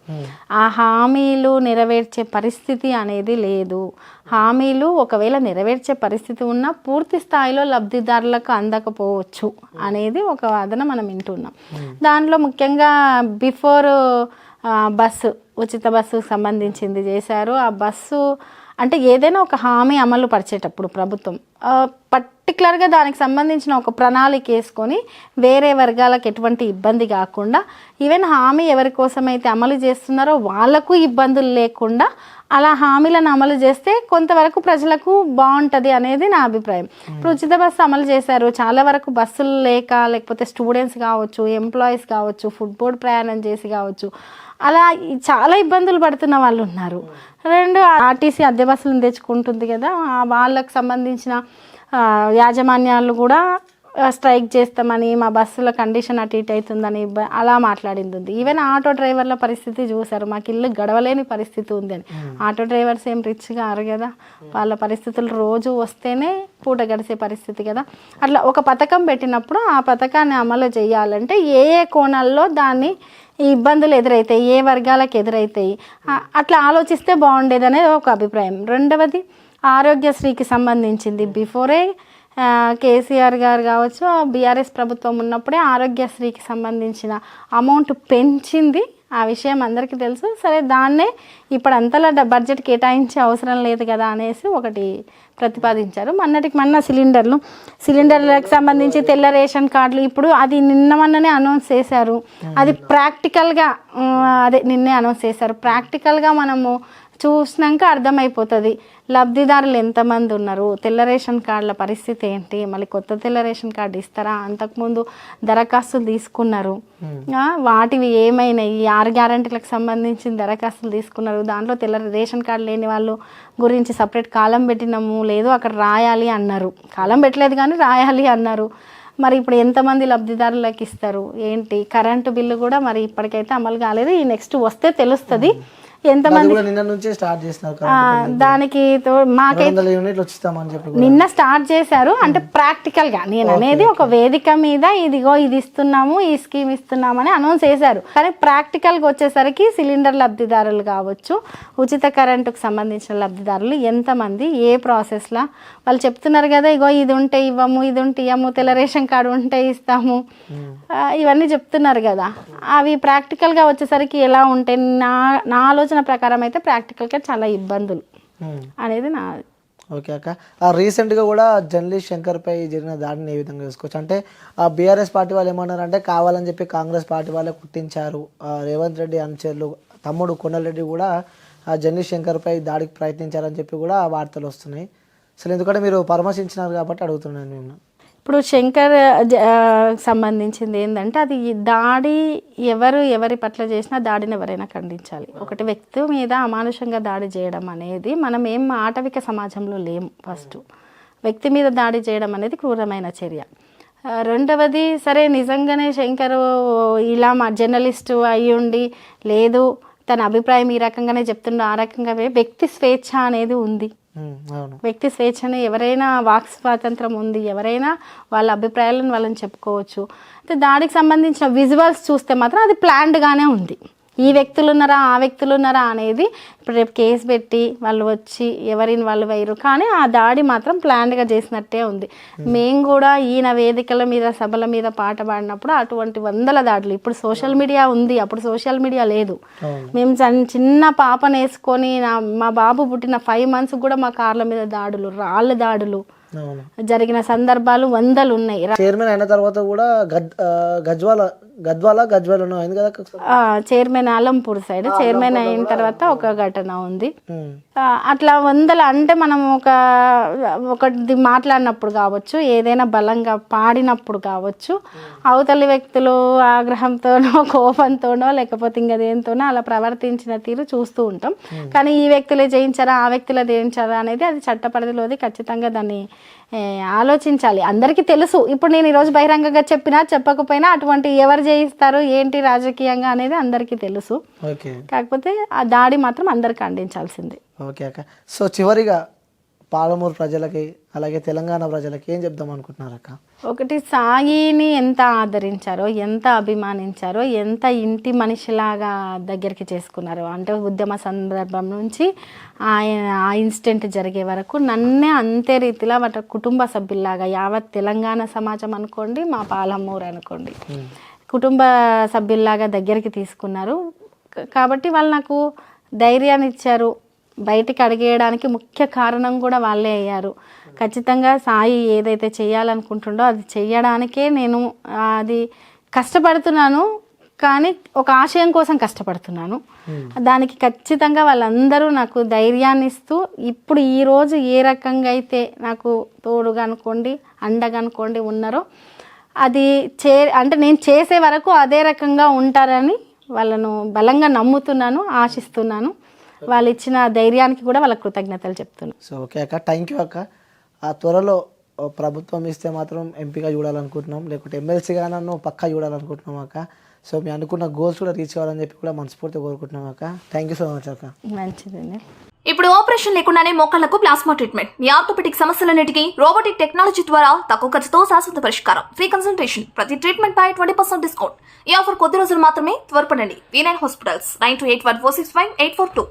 S2: ఆ హామీలు నెరవేర్చే పరిస్థితి అనేది లేదు. హామీలు ఒకవేళ నెరవేర్చే పరిస్థితి ఉన్నా పూర్తి స్థాయిలో లబ్ధిదారులకు అందకపోవచ్చు అనేది ఒక వాదన మనం వింటున్నాం. దాంట్లో ముఖ్యంగా బిఫోర్ బస్సు, ఉచిత బస్సు సంబంధించింది చేశారు. ఆ బస్సు అంటే ఏదైనా ఒక హామీ అమలు పరిచేటప్పుడు ప్రభుత్వం పర్టికులర్గా దానికి సంబంధించిన ఒక ప్రణాళిక వేసుకొని వేరే వర్గాలకు ఎటువంటి ఇబ్బంది కాకుండా, ఈవెన్ హామీ ఎవరి కోసమైతే అమలు చేస్తున్నారో వాళ్లకు ఇబ్బందులు లేకుండా అలా హామీలను అమలు చేస్తే కొంతవరకు ప్రజలకు బాగుంటుంది అనేది నా అభిప్రాయం. ఇప్పుడు ఉచిత బస్సు అమలు చేశారు, చాలా వరకు బస్సులు లేకపోతే స్టూడెంట్స్ కావచ్చు, ఎంప్లాయీస్ కావచ్చు, ఫుడ్ బోర్డ్ ప్రయాణం చేసి కావచ్చు, అలా చాలా ఇబ్బందులు పడుతున్న వాళ్ళు ఉన్నారు. 2, ఆర్టీసీ అద్దె బస్సులను తెచ్చుకుంటుంది కదా, వాళ్ళకు సంబంధించిన యాజమాన్యాలు కూడా స్ట్రైక్ చేస్తామని, మా బస్సుల కండిషన్ అటు ఇటు అవుతుందని అలా మాట్లాడింది ఉంది. ఈవెన్ ఆటో డ్రైవర్ల పరిస్థితి చూసారు, మాకు ఇల్లు గడవలేని పరిస్థితి ఉంది అని. ఆటో డ్రైవర్స్ ఏం రిచ్ గారు కదా, వాళ్ళ పరిస్థితులు రోజు వస్తేనే పూట గడిచే పరిస్థితి కదా. అట్లా ఒక పథకం పెట్టినప్పుడు ఆ పథకాన్ని అమలు చేయాలంటే ఏ కోణాల్లో దాన్ని ఈ ఇబ్బందులు ఎదురవుతాయి, ఏ వర్గాలకు ఎదురవుతాయి, అట్లా ఆలోచిస్తే బాగుండేది అనేది ఒక అభిప్రాయం. 2వది ఆరోగ్యశ్రీకి సంబంధించింది. బిఫోరే కేసీఆర్ గారు కావచ్చు, బీఆర్ఎస్ ప్రభుత్వం ఉన్నప్పుడే ఆరోగ్యశ్రీకి సంబంధించిన అమౌంట్ పెంచింది, ఆ విషయం అందరికీ తెలుసు. సరే దాన్నే ఇప్పుడు అంతలా బడ్జెట్ కేటాయించే అవసరం లేదు కదా అనేసి ఒకటి ప్రతిపాదించారు. మొన్న సిలిండర్లకు సంబంధించి తెల్ల రేషన్ కార్డులు ఇప్పుడు అది మొన్ననే అనౌన్స్ చేశారు. అది ప్రాక్టికల్గా నిన్నే అనౌన్స్ చేశారు. ప్రాక్టికల్గా మనము చూసినాక అర్థమైపోతుంది లబ్ధిదారులు ఎంతమంది ఉన్నారు, తెల్ల రేషన్ కార్డుల పరిస్థితి ఏంటి, మళ్ళీ కొత్త తెల్ల రేషన్ కార్డు ఇస్తారా, అంతకుముందు దరఖాస్తులు తీసుకున్నారు, వాటివి ఏమైనాయి, 6 గ్యారంటీలకు సంబంధించిన దరఖాస్తులు తీసుకున్నారు, దాంట్లో తెల్ల రేషన్ కార్డు లేని వాళ్ళు గురించి సపరేట్ కాలం పెట్టినాము, లేదు అక్కడ రాయాలి అన్నారు, కాలం పెట్టలేదు కానీ రాయాలి అన్నారు. మరి ఇప్పుడు ఎంతమంది లబ్ధిదారులకు ఇస్తారు ఏంటి, కరెంటు బిల్లు కూడా మరి ఇప్పటికైతే అమలు కాలేదు, ఈ నెక్స్ట్ వస్తే తెలుస్తుంది ఎంతమంది. దానికి నిన్న స్టార్ట్ చేశారు. అంటే ప్రాక్టికల్ గా నేను అనేది ఒక వేదిక మీద ఇదిగో ఇది ఇస్తున్నాము, ఈ స్కీమ్ ఇస్తున్నామని అనౌన్స్ చేశారు. కానీ ప్రాక్టికల్ గా వచ్చేసరికి సిలిండర్ లబ్ధిదారులు కావచ్చు, ఉచిత కరెంటుకు సంబంధించిన లబ్ధిదారులు ఎంతమంది, ఏ ప్రాసెస్ లా వాళ్ళు చెప్తున్నారు కదా, ఇగో ఇది ఉంటే ఇవ్వము, ఇది ఉంటే ఇవ్వము, తెల్ల రేషన్ కార్డు ఉంటే ఇస్తాము, ఇవన్నీ చెప్తున్నారు కదా. అవి ప్రాక్టికల్ గా వచ్చేసరికి ఎలా ఉంటాయి, నా ఆలోచన ప్రకారం అయితే ప్రాక్టికల్గా చాలా ఇబ్బందులు అనేది నా.
S1: ఓకే అక్క. రీసెంట్గా కూడా జర్నలిస్ట్ శంకర్పై జరిగిన దాడిని ఏ విధంగా చూసుకోవచ్చు? అంటే ఆ బీఆర్ఎస్ పార్టీ వాళ్ళు ఏమన్నారంటే కావాలని చెప్పి కాంగ్రెస్ పార్టీ వాళ్ళే కుట్టించారు, రేవంత్ రెడ్డి అనుచరులు తమ్ముడు కొండలరెడ్డి కూడా ఆ జర్నలిస్ట్ శంకర్పై దాడికి ప్రయత్నించారని చెప్పి కూడా వార్తలు వస్తున్నాయి. అసలు ఎందుకంటే మీరు పరామర్శించినారు కాబట్టి అడుగుతున్నాను నేను.
S2: ఇప్పుడు శంకర్ సంబంధించింది ఏంటంటే అది దాడి ఎవరి పట్ల చేసినా దాడిని ఎవరైనా ఖండించాలి. ఒకటి వ్యక్తి మీద అమానుషంగా దాడి చేయడం అనేది మనం ఏం ఆటవిక సమాజంలో లేము. ఫస్ట్ వ్యక్తి మీద దాడి చేయడం అనేది క్రూరమైన చర్య. రెండవది సరే నిజంగానే శంకర్ ఇలా మా జర్నలిస్టు అయ్యి ఉండి లేదు తన అభిప్రాయం ఈ రకంగానే చెప్తుండో ఆ రకంగా వ్యక్తి స్వేచ్ఛ అనేది ఉంది. వ్యక్తి స్వేచ్ఛని ఎవరైనా వాక్ స్వాతంత్రం ఉంది, ఎవరైనా వాళ్ళ అభిప్రాయాలను వాళ్ళని చెప్పుకోవచ్చు. అయితే దాడికి సంబంధించిన విజువల్స్ చూస్తే మాత్రం అది ప్లాన్డ్గానే ఉంది. ఈ వ్యక్తులు ఉన్నారా ఆ వ్యక్తులు ఉన్నారా అనేది ఇప్పుడు రేపు కేసు పెట్టి వాళ్ళు వచ్చి ఎవరిని వాళ్ళు వేయరు, కానీ ఆ దాడి మాత్రం ప్లాన్డ్గా చేసినట్టే ఉంది. మేము కూడా ఈయన వేదికల మీద సభల మీద పాట పాడినప్పుడు అటువంటి వందల దాడులు, ఇప్పుడు సోషల్ మీడియా ఉంది, అప్పుడు సోషల్ మీడియా లేదు. మేము చిన్న పాపను వేసుకొని మా బాబు పుట్టిన 5 months కూడా మా కార్ల మీద దాడులు, రాళ్ళ దాడులు జరిగిన సందర్భాలు వందలు ఉన్నాయి.
S1: చైర్మన్ అయిన తర్వాత కూడా గద్వాల అయింది కదా
S2: చైర్మన్ ఆలంపూర్ సైడ్ చైర్మన్ అయిన తర్వాత ఒక ఘటన ఉంది. అట్లా వందల అంటే మనం ఒకటి మాట్లాడినప్పుడు కావచ్చు, ఏదైనా బలంగా పాడినప్పుడు కావచ్చు, అవతలి వ్యక్తులు ఆగ్రహంతోనో కోపంతోనో లేకపోతే ఇంకా దేనితోనో అలా ప్రవర్తించిన తీరు చూస్తూ ఉంటాం. కానీ ఈ వ్యక్తులే చేయించారా ఆ వ్యక్తులే చేయించారా అనేది అది చట్ట పరిధిలోది. ఖచ్చితంగా దాన్ని ఆలోచించాలి. అందరికీ తెలుసు. ఇప్పుడు నేను ఈరోజు బహిరంగంగా చెప్పినా చెప్పకపోయినా అటువంటి ఎవరు చేయిస్తారు ఏంటి రాజకీయంగా అనేది అందరికీ తెలుసు. కాకపోతే ఆ దాడి మాత్రం అందరికి ఖండించాల్సిందే.
S1: ఓకే అక్క. సో చివరిగా పాలమూరు ప్రజలకి అలాగే తెలంగాణ ప్రజలకి ఏం చెప్దాం అనుకుంటున్నారు అక్క?
S2: ఒకటి, సాయిని ఎంత ఆదరించారో, ఎంత అభిమానించారో, ఎంత ఇంటి మనిషిలాగా దగ్గరికి చేసుకున్నారో, అంటే ఉద్యమ సందర్భం నుంచి ఆ ఇన్సిడెంట్ జరిగే వరకు నన్నే అంతే రీతిలో వాటి కుటుంబ సభ్యుల్లాగా యావత్ తెలంగాణ సమాజం అనుకోండి, మా పాలమూరు అనుకోండి, కుటుంబ సభ్యుల్లాగా దగ్గరికి తీసుకున్నారు. కాబట్టి వాళ్ళు నాకు ధైర్యాన్ని ఇచ్చారు. బయటికి అడిగేయడానికి ముఖ్య కారణం కూడా వాళ్ళే అయ్యారు. ఖచ్చితంగా సాయి ఏదైతే చేయాలనుకుంటుండో అది చెయ్యడానికే నేను అది కష్టపడుతున్నాను, కానీ ఒక ఆశయం కోసం కష్టపడుతున్నాను. దానికి ఖచ్చితంగా వాళ్ళందరూ నాకు ధైర్యాన్ని ఇస్తూ ఇప్పుడు ఈరోజు ఏ రకంగా అయితే నాకు తోడుగా అనుకోండి అండగా అనుకోండి ఉన్నారో అది అంటే నేను చేసే వరకు అదే రకంగా ఉంటారని వాళ్ళను బలంగా నమ్ముతున్నాను, ఆశిస్తున్నాను. వాళ్ళు ఇచ్చిన ధైర్యానికి కూడా వాళ్ళకి కృతజ్ఞతలు చెప్తున్నాను.
S1: సో ఓకే అక్క, థ్యాంక్ యూ అక్క. ఆ త్వరలో ప్రభుత్వం ఇస్తే మాత్రం ఎంపీగా చూడాలనుకుంటున్నాం, లేకుంటే ఎమ్మెల్సీగా నన్ను పక్కా చూడాలనుకుంటున్నాం అక్క. సో మీ అనుకున్న గోల్స్ కూడా రీచ్ అవ్వాలని చెప్పి కూడా మనస్ఫూర్తిగా కోరుకుంటున్నాం అక్క. థ్యాంక్ యూ సో మచ్ అక్క.
S2: మంచిదండి.
S4: ఇప్పుడు ఆపరేషన్ లేకుండానే మోకాళ్లకు ప్లాస్మా ట్రీట్మెంట్, మీ ఆర్థోపెటిక్ సమస్యలన్నిటికీ రోబోటిక్ టెక్నాలజీ ద్వారా తక్కువ ఖర్చుతో శాశ్వత పరిష్కారం, ఫ్రీ కన్సల్టేషన్, ప్రతి ట్రీట్మెంట్ పై 20% డిస్కౌంట్. ఈ ఆఫర్ కొద్ది రోజులు మాత్రమే, త్వరపడండి. V9 hospitals 9281465842.